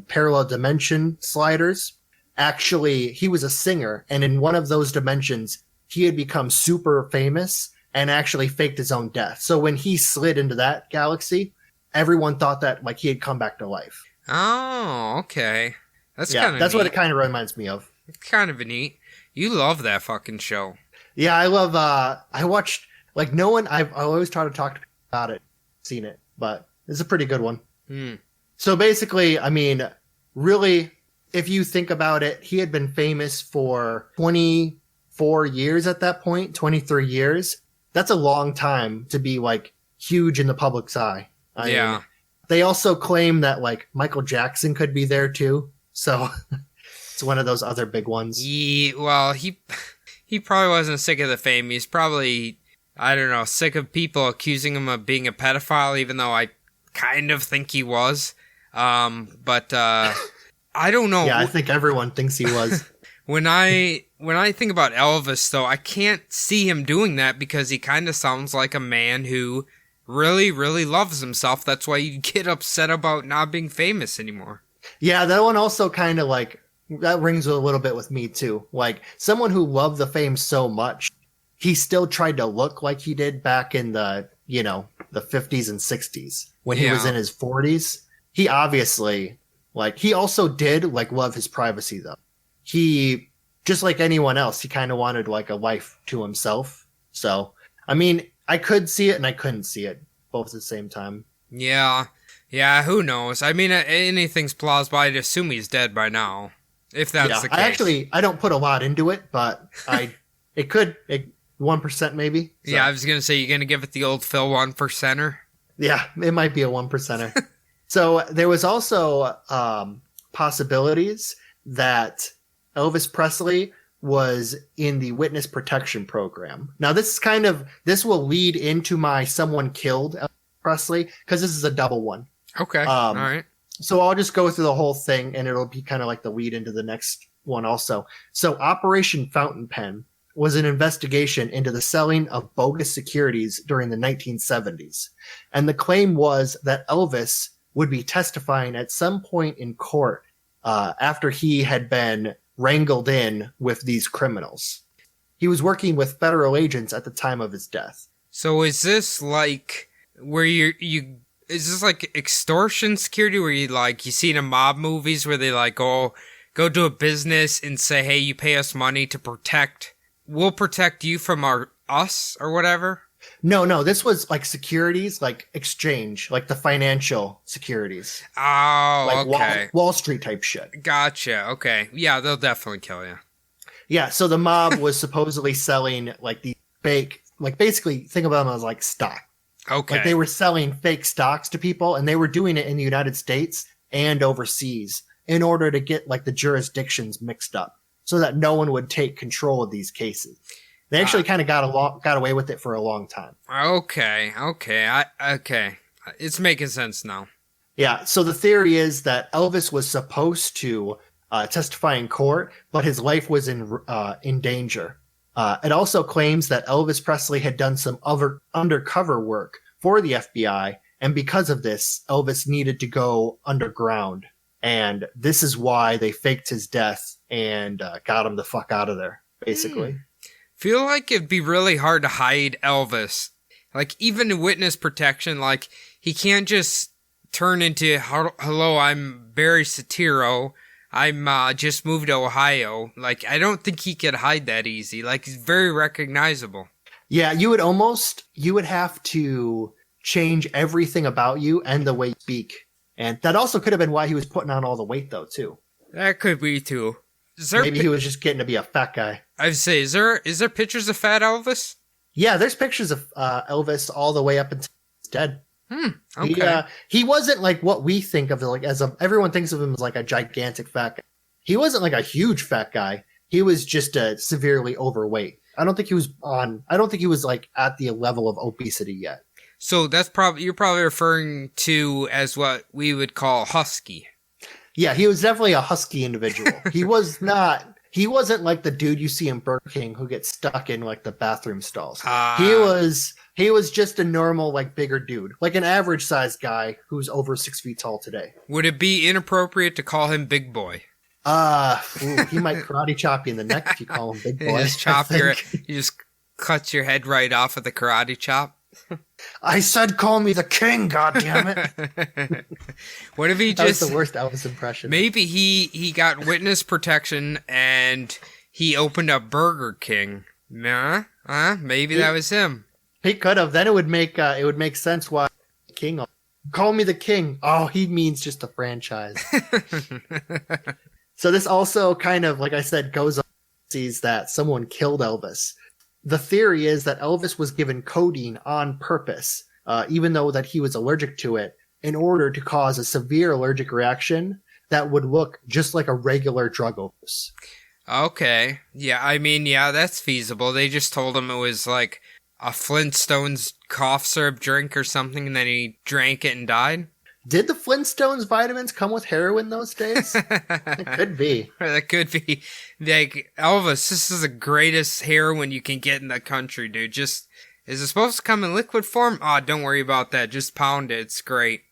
parallel dimension sliders, actually, he was a singer. And in one of those dimensions, he had become super famous and actually faked his own death. So when he slid into that galaxy, everyone thought that like he had come back to life. Oh, okay. That's what it kind of reminds me of. Kind of neat. You love that fucking show. Yeah, I love. I watched like no one. I always try to talk to people about it, seen it, but it's a pretty good one. So basically, I mean, really, if you think about it, he had been famous for 24 years at that point, 23 years. That's a long time to be like huge in the public's eye. I mean, they also claim that like Michael Jackson could be there too. So it's one of those other big ones. He probably wasn't sick of the fame. He's probably, I don't know, sick of people accusing him of being a pedophile, even though I kind of think he was. But I don't know. Yeah, I think everyone thinks he was. When I think about Elvis, though, I can't see him doing that because he kind of sounds like a man who really, really loves himself. That's why you get upset about not being famous anymore. Yeah, that one also kind of like, that rings a little bit with me too. Like someone who loved the fame so much, he still tried to look like he did back in the 50s and 60s when he was in his 40s. He obviously he also did like love his privacy though. He, just like anyone else, he kind of wanted like a life to himself. So, I mean, I could see it and I couldn't see it both at the same time. Yeah, who knows? I mean, anything's plausible. I'd assume he's dead by now, if that's the case. I don't put a lot into it, but it could, 1% maybe. So. Yeah, I was going to say, you're going to give it the old Phil 1%er? Yeah, it might be a 1%er. So there was also possibilities that Elvis Presley was in the witness protection program. Now this will lead into my someone killed Elvis Presley because this is a double one. Okay. All right. So I'll just go through the whole thing and it'll be kind of like the lead into the next one also. So Operation Fountain Pen was an investigation into the selling of bogus securities during the 1970s. And the claim was that Elvis would be testifying at some point in court after he had been wrangled in with these criminals. He was working with federal agents at the time of his death. So is this like where is this like extortion security where you see in mob movies where they like go to a business and say, hey, you pay us money to protect we'll protect you from us or whatever? No, this was like securities, like exchange, like the financial securities. Oh, Like okay. Wall Street type shit. Gotcha. Okay. Yeah, they'll definitely kill you. Yeah, so the mob was supposedly selling like these fake, like basically think about them as like stock. Okay. Like they were selling fake stocks to people, and they were doing it in the United States and overseas in order to get like the jurisdictions mixed up so that no one would take control of these cases. They actually kind of got away with it for a long time. Okay. Okay. It's making sense now. Yeah, so the theory is that Elvis was supposed to testify in court, but his life was in danger. It also claims that Elvis Presley had done some other undercover work for the FBI, and because of this, Elvis needed to go underground. And this is why they faked his death and got him the fuck out of there, basically. Feel like it'd be really hard to hide Elvis. Like, even in witness protection, like, he can't just turn into, hello, I'm Barry Soetoro. I'm just moved to Ohio. Like, I don't think he could hide that easy. Like, he's very recognizable. Yeah, you would have to change everything about you and the way you speak. And that also could have been why he was putting on all the weight, though, too. That could be, too. Maybe he was just getting to be a fat guy. I'd say, is there pictures of fat Elvis? Yeah, there's pictures of Elvis all the way up until he's dead. Okay. He wasn't like what we think of like everyone thinks of him as like a gigantic fat guy. He wasn't like a huge fat guy. He was just severely overweight. I don't think he was like at the level of obesity yet. So you're probably referring to as what we would call husky. Yeah, he was definitely a husky individual. He wasn't like the dude you see in Burger King who gets stuck in like the bathroom stalls. He was just a normal, like bigger dude, like an average sized guy who's over 6 feet tall today. Would it be inappropriate to call him Big Boy? He might karate chop you in the neck if you call him Big Boy. You just cut your head right off with the karate chop. I said, call me the king, goddammit. What if he that was the worst Elvis impression. Maybe he got witness protection and he opened up Burger King. Maybe that was him. He could have. Then it would make sense why king. Call me the king. Oh, he means just a franchise. So this also kind of, like I said, goes on sees that someone killed Elvis. The theory is that Elvis was given codeine on purpose, even though that he was allergic to it, in order to cause a severe allergic reaction that would look just like a regular drug overdose. Okay. Yeah, I mean, yeah, that's feasible. They just told him it was like a Flintstones cough syrup drink or something, and then he drank it and died. Did the Flintstones vitamins come with heroin those days? It could be. That could be. Like, Elvis, this is the greatest heroin you can get in the country, dude. Just, is it supposed to come in liquid form? Oh, don't worry about that. Just pound it. It's great.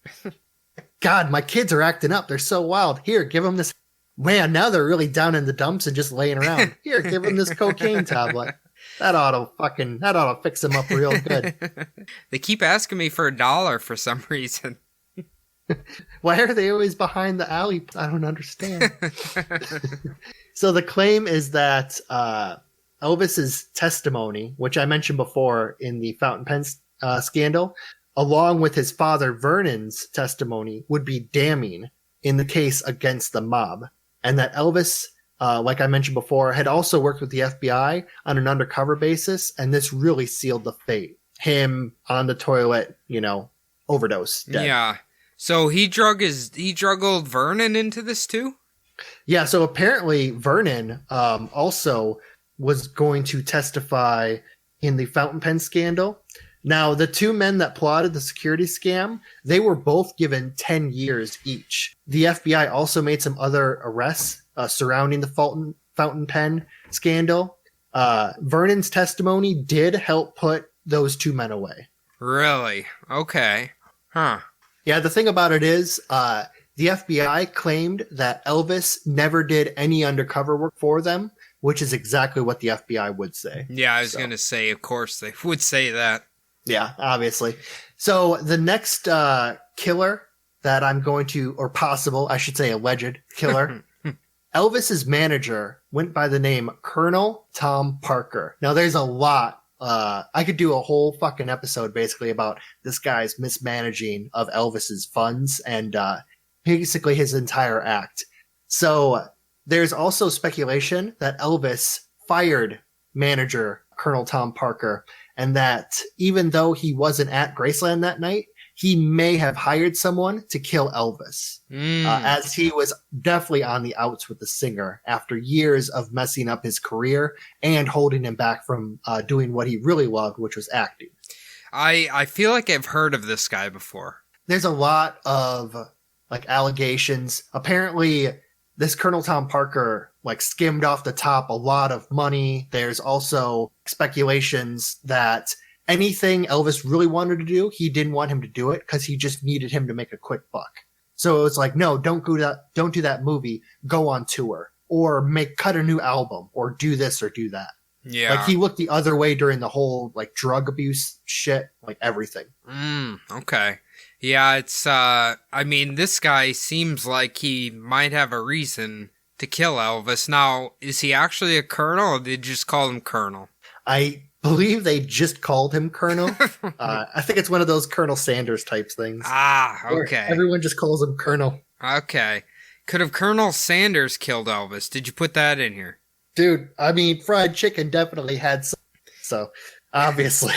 God, my kids are acting up. They're so wild. Here, give them this. Man, now they're really down in the dumps and just laying around. Here, give them this cocaine tablet. That ought to fix them up real good. They keep asking me for $1 for some reason. Why are they always behind the alley? I don't understand. So the claim is that Elvis's testimony, which I mentioned before in the fountain pen scandal, along with his father Vernon's testimony, would be damning in the case against the mob. And that Elvis, like I mentioned before, had also worked with the FBI on an undercover basis, and this really sealed the fate. Him on the toilet, overdose, dead. Yeah. So he druggled Vernon into this too? Yeah, so apparently Vernon also was going to testify in the fountain pen scandal. Now, the two men that plotted the security scam, they were both given 10 years each. The FBI also made some other arrests surrounding the fountain pen scandal. Vernon's testimony did help put those two men away. Really? Okay. Huh. Yeah, the thing about it is, the FBI claimed that Elvis never did any undercover work for them, which is exactly what the FBI would say. Yeah, I was going to say, of course, they would say that. Yeah, obviously. So the next killer that I'm going to, or possible, I should say alleged killer, Elvis's manager went by the name Colonel Tom Parker. Now, there's a lot. I could do a whole fucking episode basically about this guy's mismanaging of Elvis's funds and basically his entire act. So there's also speculation that Elvis fired manager Colonel Tom Parker, and that even though he wasn't at Graceland that night, he may have hired someone to kill Elvis, as he was definitely on the outs with the singer after years of messing up his career and holding him back from doing what he really loved, which was acting. I feel like I've heard of this guy before. There's a lot of like allegations. Apparently, this Colonel Tom Parker like skimmed off the top a lot of money. There's also speculations that anything Elvis really wanted to do, he didn't want him to do it because he just needed him to make a quick buck. So it was like, no, don't do that movie. Go on tour or cut a new album or do this or do that. Yeah. Like he looked the other way during the whole like drug abuse shit, like everything. Okay. Yeah, it's, I mean, this guy seems like he might have a reason to kill Elvis. Now, is he actually a colonel or did they just call him Colonel? I believe they just called him Colonel. I think it's one of those Colonel Sanders types things. Ah, okay. Everyone just calls him Colonel. Okay. Could have Colonel Sanders killed Elvis? Did you put that in here? Dude, I mean, fried chicken definitely had some. So, obviously,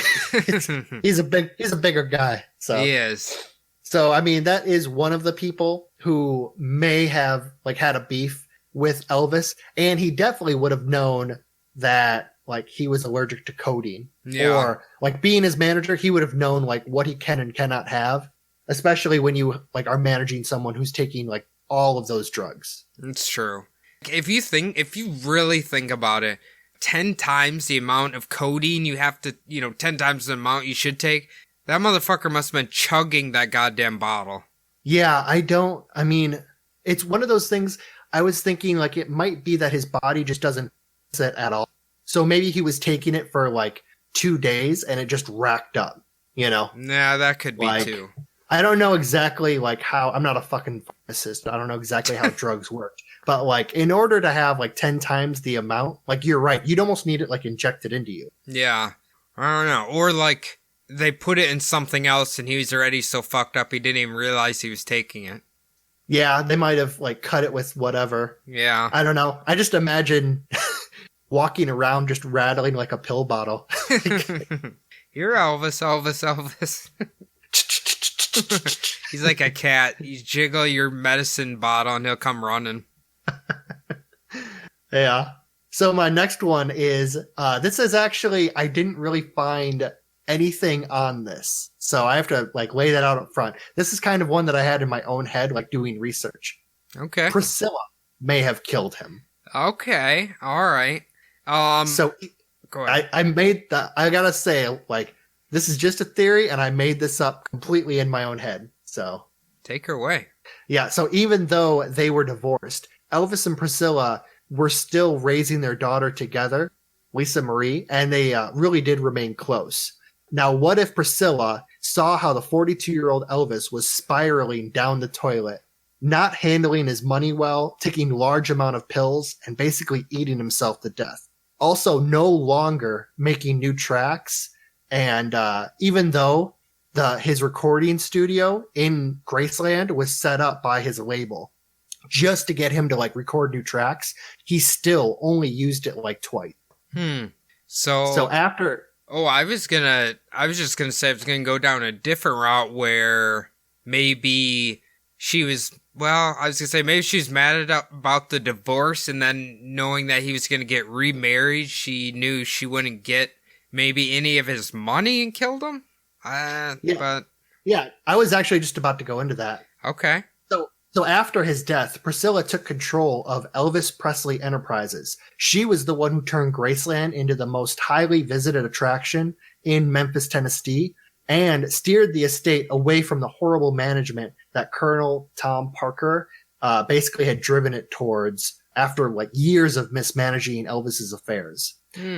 he's a bigger guy. So He is. So, I mean, that is one of the people who may have like had a beef with Elvis, and he definitely would have known that like he was allergic to codeine. Yeah. Or like being his manager, he would have known like what he can and cannot have, especially when you like are managing someone who's taking like all of those drugs. It's true. If you really think about it, 10 times the amount of codeine you have to, 10 times the amount you should take, that motherfucker must have been chugging that goddamn bottle. Yeah, I mean, it's one of those things. I was thinking like it might be that his body just doesn't fit at all. So maybe he was taking it for like 2 days and it just racked up, Nah, that could be like, too. I don't know exactly like how, I'm not a fucking pharmacist. I don't know exactly how drugs work, but like in order to have like 10 times the amount, like you're right, you'd almost need it like injected into you. Yeah, I don't know. Or like they put it in something else and he was already so fucked up he didn't even realize he was taking it. Yeah, they might have like cut it with whatever. Yeah. I don't know. I just imagine walking around just rattling like a pill bottle. You're Elvis. He's like a cat. You jiggle your medicine bottle and he'll come running. Yeah. So my next one is, this is actually, I didn't really find anything on this. So I have to like lay that out up front. This is kind of one that I had in my own head, like doing research. Okay. Priscilla may have killed him. Okay. All right. So go ahead. I gotta say, like, this is just a theory and I made this up completely in my own head. So Take her away. yeah. So even though they were divorced, Elvis and Priscilla were still raising their daughter together, Lisa Marie, and they really did remain close. Now, what if Priscilla saw how the 42-year-old Elvis was spiraling down the toilet, not handling his money well, taking large amount of pills, and basically eating himself to death? Also, no longer making new tracks, and even though his recording studio in Graceland was set up by his label just to get him to like record new tracks, he still only used it like twice. So after. Oh, I was just gonna say I was gonna go down a different route where maybe she was. Well, I was gonna say maybe she was mad about the divorce, and then knowing that he was gonna get remarried, she knew she wouldn't get maybe any of his money and killed him. But yeah, I was actually just about to go into that. Okay. So after his death, Priscilla took control of Elvis Presley Enterprises. She was the one who turned Graceland into the most highly visited attraction in Memphis, Tennessee, and steered the estate away from the horrible management that Colonel Tom Parker basically had driven it towards after like years of mismanaging Elvis's affairs.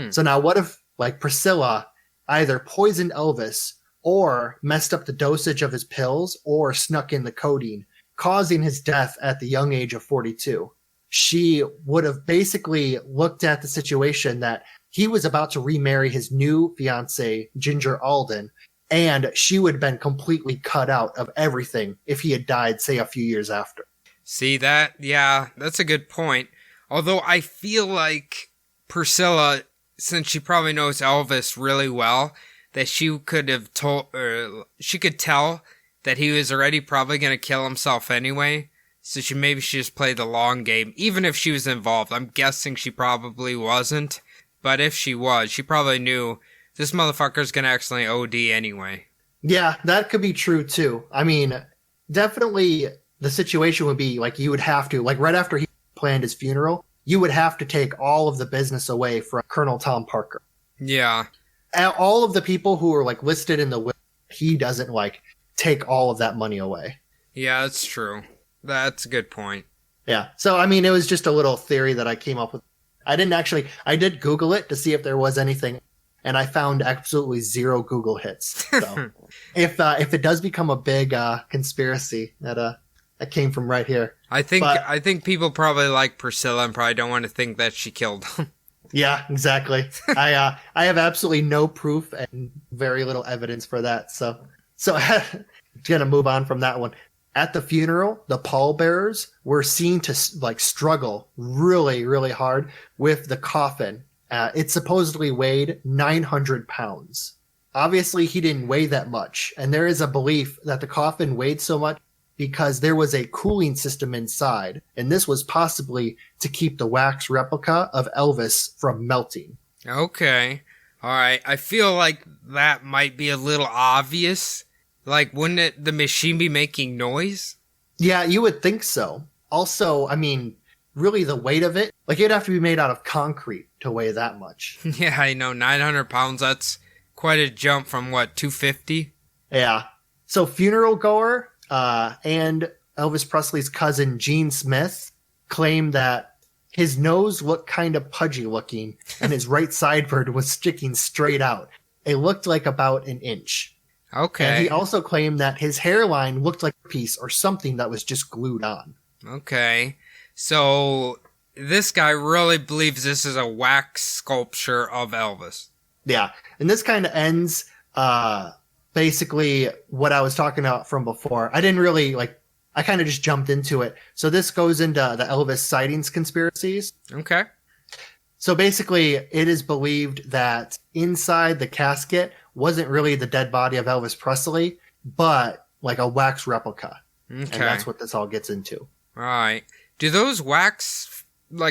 So now what if like Priscilla either poisoned Elvis or messed up the dosage of his pills or snuck in the codeine, causing his death at the young age of 42. she would have basically looked at the situation that he was about to remarry his new fiancee, Ginger Alden, and she would have been completely cut out of everything if he had died, say, a few years after. See that? Yeah, that's a good point. Although I feel like Priscilla, since she probably knows Elvis really well, that she could have she could tell that he was already probably going to kill himself anyway. So she just played the long game, even if she was involved. I'm guessing she probably wasn't. But if she was, she probably knew this motherfucker's going to accidentally OD anyway. Yeah, that could be true too. I mean, definitely the situation would be like you would have to, like right after he planned his funeral, you would have to take all of the business away from Colonel Tom Parker. Yeah. All of the people who are like listed in the will, he doesn't like take all of that money away. Yeah, that's true. That's a good point. Yeah. So, I mean, it was just a little theory that I came up with. I did Google it to see if there was anything, and I found absolutely zero Google hits. So if it does become a big conspiracy, that came from right here. I think people probably like Priscilla and probably don't want to think that she killed him. Yeah, exactly. I have absolutely no proof and very little evidence for that. So gonna move on from that one. At the funeral, the pallbearers were seen to like struggle really, really hard with the coffin. It supposedly weighed 900 pounds. Obviously, he didn't weigh that much, and there is a belief that the coffin weighed so much because there was a cooling system inside, and this was possibly to keep the wax replica of Elvis from melting. Okay. All right. I feel like that might be a little obvious. Like, wouldn't the machine be making noise? Yeah, you would think so. Also, I mean, really the weight of it, like it'd have to be made out of concrete to weigh that much. Yeah, I know. 900 pounds, that's quite a jump from, 250? Yeah. So funeral goer and Elvis Presley's cousin Gene Smith claimed that his nose looked kind of pudgy looking and his right sidebird was sticking straight out. It looked like about an inch. Okay. And he also claimed that his hairline looked like a piece or something that was just glued on. Okay. So this guy really believes this is a wax sculpture of Elvis. Yeah. And this kind of ends basically what I was talking about from before. I didn't really I kind of just jumped into it. So this goes into the Elvis sightings conspiracies. Okay. So basically, it is believed that inside the casket wasn't really the dead body of Elvis Presley, but like a wax replica. Okay. And that's what this all gets into. All right. Do those wax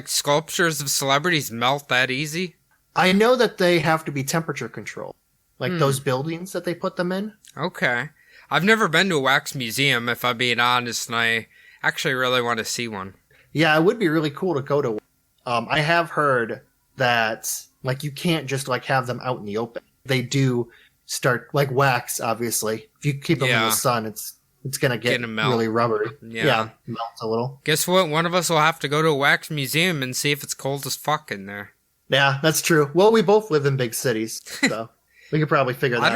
sculptures of celebrities melt that easy? I know that they have to be temperature controlled, like those buildings that they put them in. Okay. I've never been to a wax museum, if I'm being honest, and I actually really want to see one. Yeah, it would be really cool to go to. I have heard that you can't just have them out in the open. They do start wax, obviously. If you keep them in the sun, it's gonna get really rubbery. Yeah, melt a little. Guess what? One of us will have to go to a wax museum and see if it's cold as fuck in there. Yeah, that's true. Well, we both live in big cities, so we could probably figure that out.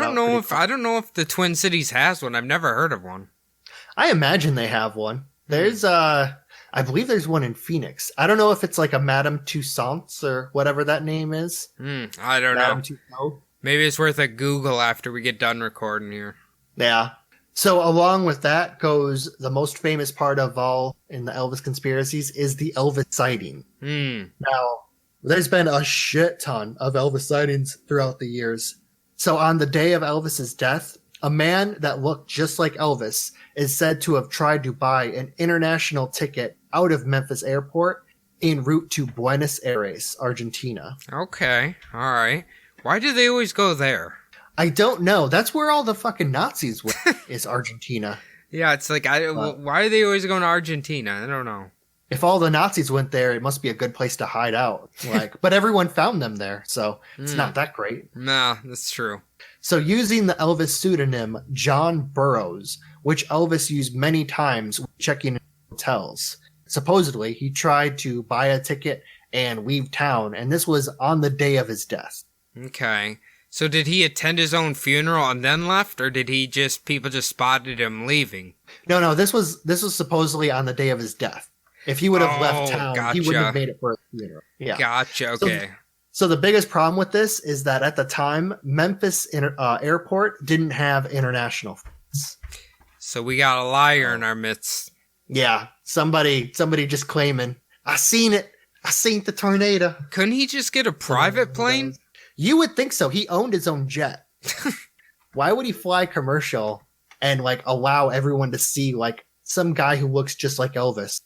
I don't know if the Twin Cities has one. I've never heard of one. I imagine they have one. There's I believe there's one in Phoenix. I don't know if it's a Madame Tussauds or whatever that name is. I don't know. Maybe it's worth a Google after we get done recording here. Yeah. So along with that goes the most famous part of all in the Elvis conspiracies is the Elvis sighting. Now, there's been a shit ton of Elvis sightings throughout the years. So on the day of Elvis's death, a man that looked just like Elvis is said to have tried to buy an international ticket out of Memphis Airport en route to Buenos Aires, Argentina. Okay, all right. Why do they always go there? I don't know. That's where all the fucking Nazis went, is Argentina. Yeah, it's why are they always going to Argentina? I don't know. If all the Nazis went there, it must be a good place to hide out. But everyone found them there, so it's not that great. No, that's true. So using the Elvis pseudonym John Burroughs, which Elvis used many times when checking in hotels, supposedly he tried to buy a ticket and leave town, and this was on the day of his death. Okay. So did he attend his own funeral and then left, or did people just spotted him leaving? No, this was supposedly on the day of his death. If he would have left town, he wouldn't gotcha. have made it for a funeral. Yeah. Gotcha. Okay. So the biggest problem with this is that at the time, Memphis airport didn't have international flights. So we got a liar in our midst. Yeah, somebody just claiming, I seen it. I seen the tornado. Couldn't he just get a private plane? You would think so. He owned his own jet. Why would he fly commercial and like allow everyone to see like some guy who looks just like Elvis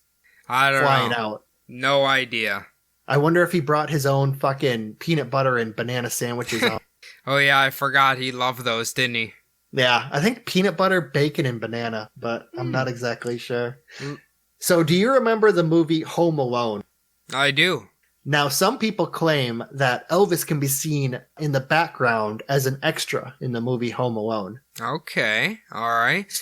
I don't flying know. out? No idea. I wonder if he brought his own fucking peanut butter and banana sandwiches on. Oh yeah, I forgot he loved those, didn't he? Yeah, I think peanut butter, bacon, and banana, but I'm not exactly sure. Mm. So, do you remember the movie Home Alone? I do. Now, some people claim that Elvis can be seen in the background as an extra in the movie Home Alone. Okay. All right.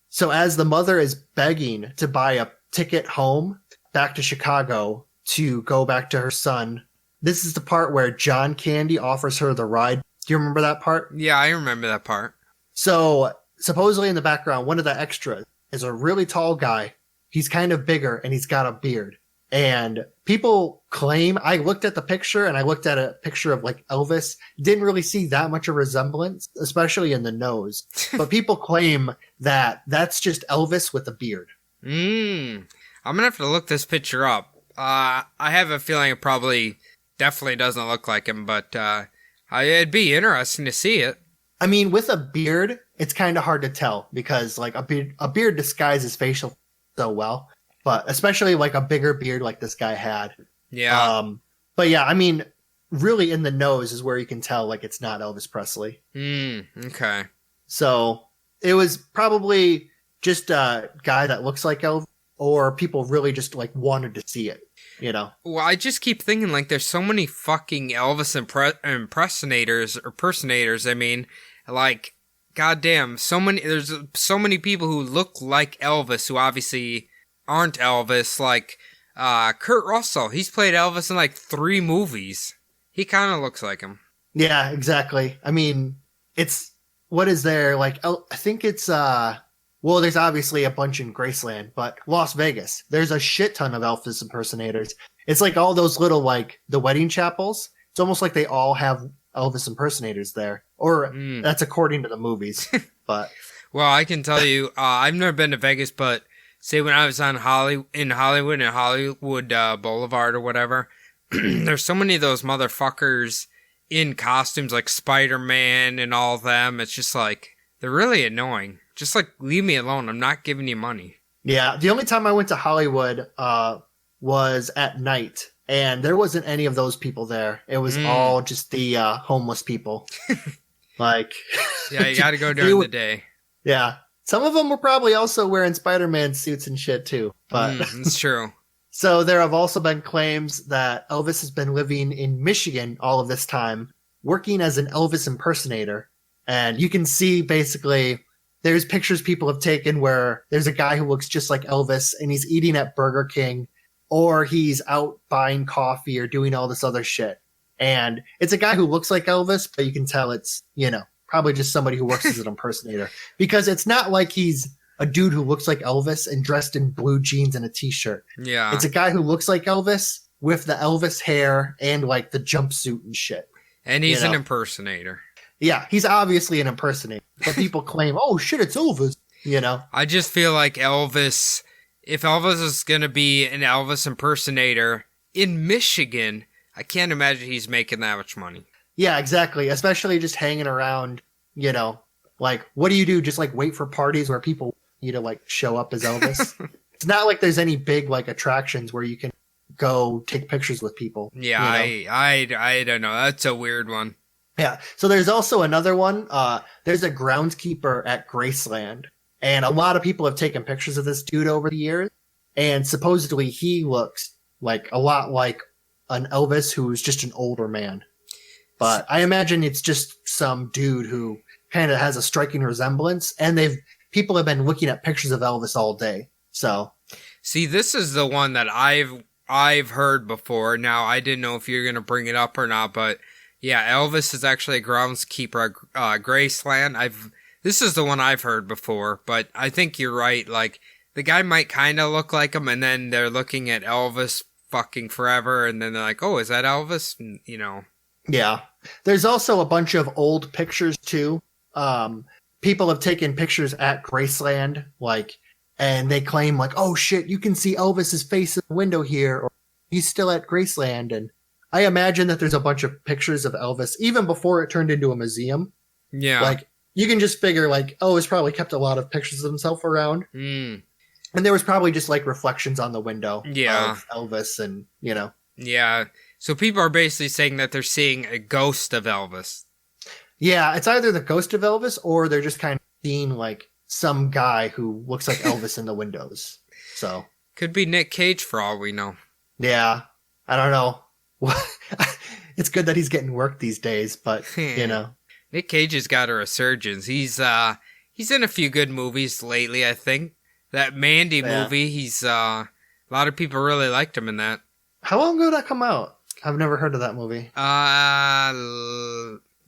So, as the mother is begging to buy a ticket home back to Chicago to go back to her son, this is the part where John Candy offers her the ride. Do you remember that part? Yeah, I remember that part. So, supposedly in the background, one of the extras is a really tall guy. He's kind of bigger and he's got a beard. And people claim, I looked at the picture and I looked at a picture of like Elvis, didn't really see that much of resemblance, especially in the nose. But people claim that that's just Elvis with a beard. I'm gonna have to look this picture up. I have a feeling it probably definitely doesn't look like him, but it'd be interesting to see it. I mean, with a beard, it's kind of hard to tell because like a beard disguises facial so well. But especially like a bigger beard like this guy had. Yeah. But yeah, I mean, really in the nose is where you can tell like it's not Elvis Presley. Okay. So it was probably just a guy that looks like Elvis, or people really just like wanted to see it, you know? Well, I just keep thinking like there's so many fucking Elvis impersonators. I mean, like, goddamn, there's so many people who look like Elvis who obviously aren't Elvis, like Kurt Russell. He's played Elvis in like 3 movies. He kind of looks like him. Yeah, exactly. I mean, what is there? Like, I think it's, well, there's obviously a bunch in Graceland, but Las Vegas, there's a shit ton of Elvis impersonators. It's like all those little, like, the wedding chapels. It's almost like they all have Elvis impersonators there. Or that's according to the movies. But well, I can tell you, I've never been to Vegas, but say when I was in Hollywood Boulevard or whatever, there's so many of those motherfuckers in costumes like Spider-Man and all of them. It's just like, they're really annoying. Just like, leave me alone. I'm not giving you money. yeah, the only time I went to Hollywood was at night. And there wasn't any of those people there. It was all just the homeless people. Like, yeah, you got to go during the day. Yeah. Some of them were probably also wearing Spider-Man suits and shit too. But it's true. So there have also been claims that Elvis has been living in Michigan all of this time, working as an Elvis impersonator. And you can see basically there's pictures people have taken where there's a guy who looks just like Elvis and he's eating at Burger King, or he's out buying coffee or doing all this other shit. And it's a guy who looks like Elvis, but you can tell it's, probably just somebody who works as an impersonator, because it's not like he's a dude who looks like Elvis and dressed in blue jeans and a t-shirt. Yeah. It's a guy who looks like Elvis with the Elvis hair and like the jumpsuit and shit. And he's an impersonator. Yeah, he's obviously an impersonator, but people claim, oh shit, it's Elvis, I just feel like if Elvis is going to be an Elvis impersonator in Michigan, I can't imagine he's making that much money. Yeah, exactly. Especially just hanging around, like, what do you do? Just like wait for parties where people, like show up as Elvis. It's not like there's any big like attractions where you can go take pictures with people. Yeah, I don't know. That's a weird one. Yeah. So there's also another one. There's a groundskeeper at Graceland, and a lot of people have taken pictures of this dude over the years. And supposedly he looks like a lot like an Elvis who's just an older man. But I imagine it's just some dude who kind of has a striking resemblance, and people have been looking at pictures of Elvis all day. So, see, this is the one that I've heard before. Now, I didn't know if you're gonna bring it up or not, but yeah, Elvis is actually a groundskeeper at Graceland. This is the one I've heard before, but I think you're right. Like, the guy might kind of look like him, and then they're looking at Elvis fucking forever, and then they're like, oh, is that Elvis? And, you know. Yeah. There's also a bunch of old pictures too. People have taken pictures at Graceland, like, and they claim like, oh shit, you can see Elvis's face in the window here, or he's still at Graceland. And I imagine that there's a bunch of pictures of Elvis even before it turned into a museum. Yeah. Like, you can just figure like, Elvis probably kept a lot of pictures of himself around. Mm. And there was probably just like reflections on the window of Elvis, and, you know. Yeah. So people are basically saying that they're seeing a ghost of Elvis. Yeah, it's either the ghost of Elvis or they're just kind of seeing like some guy who looks like Elvis in the windows. So could be Nick Cage for all we know. Yeah, I don't know. It's good that he's getting work these days, but you know, Nick Cage has got a resurgence. He's in a few good movies lately, I think. That Mandy movie, he's a lot of people really liked him in that. How long ago did that come out? I've never heard of that movie.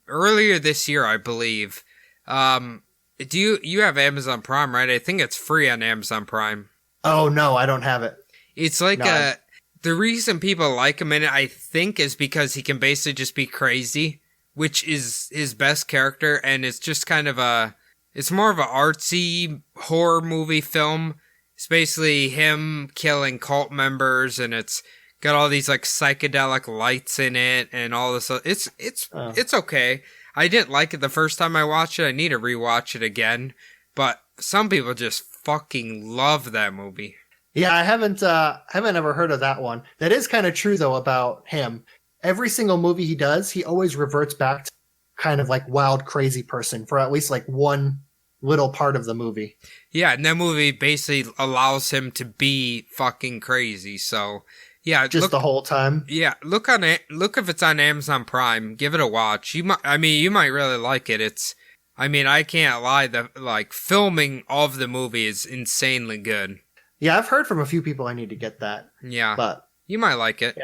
Earlier this year, I believe. Do you have Amazon Prime, right? I think it's free on Amazon Prime. Oh no, I don't have it. It's like the reason people like him in it, I think, is because he can basically just be crazy, which is his best character, and it's just kind of it's more of an artsy horror movie film. It's basically him killing cult members, and it's got all these like psychedelic lights in it and all this. It's okay. I didn't like it the first time I watched it. I need to rewatch it again. But some people just fucking love that movie. Yeah, I haven't ever heard of that one. That is kind of true though about him. Every single movie he does, he always reverts back to kind of like wild, crazy person for at least like one little part of the movie. Yeah, and that movie basically allows him to be fucking crazy. So yeah, just the whole time. Yeah, look if it's on Amazon Prime. Give it a watch. You might really like it. I can't lie. The like filming of the movie is insanely good. Yeah, I've heard from a few people I need to get that. Yeah, but you might like it.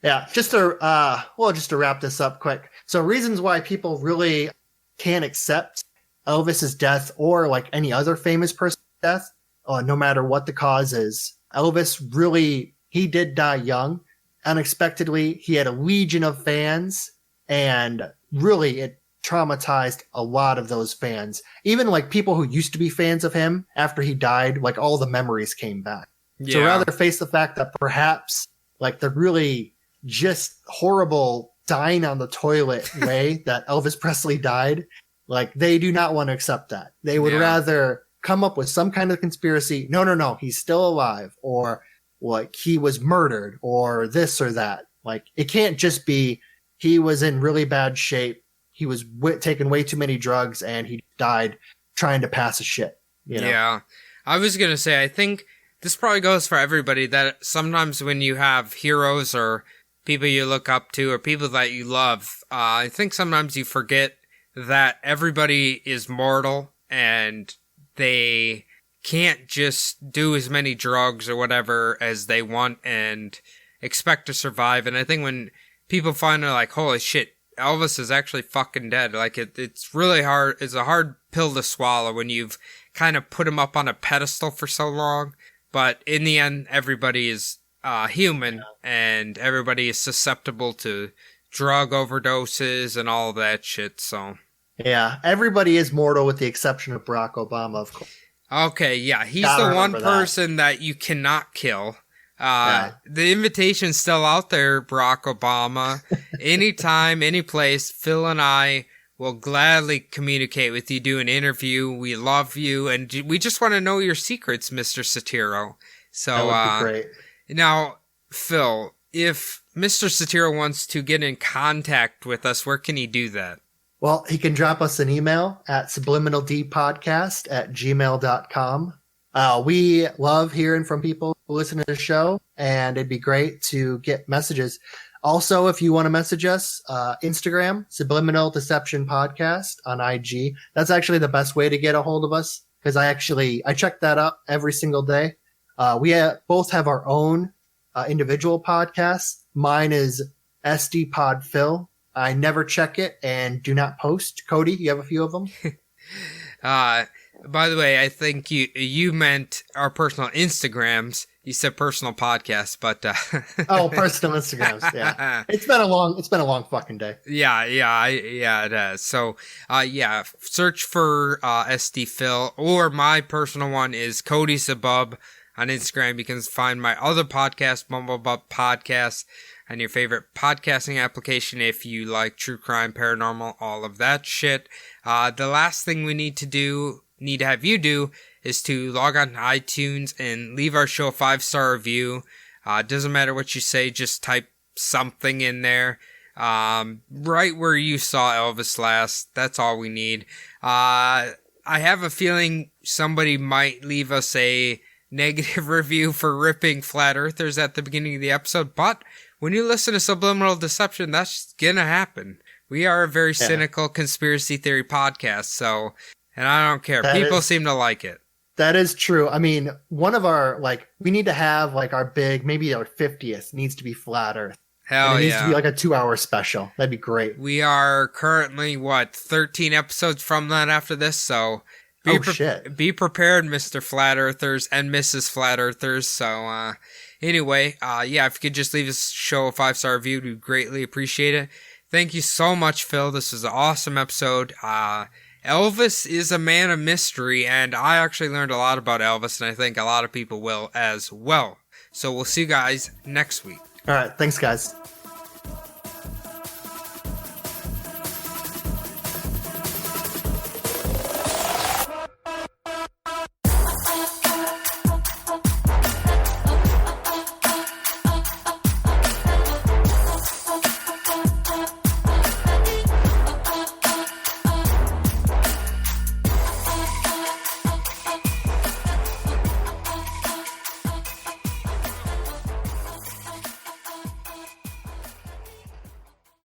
Yeah. Just to wrap this up quick. So reasons why people really can't accept Elvis's death or like any other famous person's death, no matter what the cause is. Elvis really, he did die young. Unexpectedly, he had a legion of fans, and really it traumatized a lot of those fans. Even like people who used to be fans of him after he died, like all the memories came back. Yeah. So rather face the fact that perhaps like the really just horrible dying on the toilet way that Elvis Presley died, like they do not want to accept that. They would rather come up with some kind of conspiracy. No, he's still alive, or like he was murdered, or this or that. Like it can't just be he was in really bad shape. He was taking way too many drugs and he died trying to pass a shit. You know? Yeah. I was going to say, I think this probably goes for everybody, that sometimes when you have heroes or people you look up to or people that you love, I think sometimes you forget that everybody is mortal and they can't just do as many drugs or whatever as they want and expect to survive. And I think when people find out like, holy shit, Elvis is actually fucking dead. Like it's really hard. It's a hard pill to swallow when you've kind of put him up on a pedestal for so long. But in the end, everybody is human and everybody is susceptible to drug overdoses and all that shit. So yeah, everybody is mortal with the exception of Barack Obama, of course. Okay, yeah, he's the one person that you cannot kill. The invitation's still out there, Barack Obama. Anytime, any place, Phil and I will gladly communicate with you, do an interview. We love you, and we just want to know your secrets, Mr. Satiro. So, that would be great. Now, Phil, if Mr. Satiro wants to get in contact with us, where can he do that? Well, he can drop us an email at subliminaldpodcast@gmail.com. We love hearing from people who listen to the show, and it'd be great to get messages. Also, if you want to message us, Instagram, Subliminal Deception Podcast on IG. That's actually the best way to get a hold of us, because I check that up every single day. We both have our own individual podcasts. Mine is SD Pod Phil. I never check it and do not post. Cody, you have a few of them? By the way, I think you meant our personal Instagrams. You said personal podcasts, but Oh, personal Instagrams. Yeah, it's been a long fucking day. Yeah, it has. So, search for SD Phil, or my personal one is Cody Sabub on Instagram. You can find my other podcast, Bumblebutt Podcast, on your favorite podcasting application if you like true crime, paranormal, all of that shit. The last thing we need to have you do is to log on to iTunes and leave our show a 5-star review. Doesn't matter what you say, just type something in there. Right where you saw Elvis last. That's all we need. I have a feeling somebody might leave us a negative review for ripping flat earthers at the beginning of the episode, but when you listen to Subliminal Deception, that's gonna happen. We are a very cynical conspiracy theory podcast, so, and I don't care. People seem to like it. That is true. I mean, one of our, we need to have, our big, maybe our 50th needs to be Flat Earth. Hell yeah. It needs to be a 2-hour special. That'd be great. We are currently, 13 episodes from that after this, so shit. Be prepared, Mr. Flat Earthers and Mrs. Flat Earthers. So, anyway, if you could just leave this show a 5-star review, we'd greatly appreciate it. Thank you so much, Phil. This was an awesome episode. Elvis is a man of mystery, and I actually learned a lot about Elvis, and I think a lot of people will as well. So we'll see you guys next week. All right. Thanks, guys.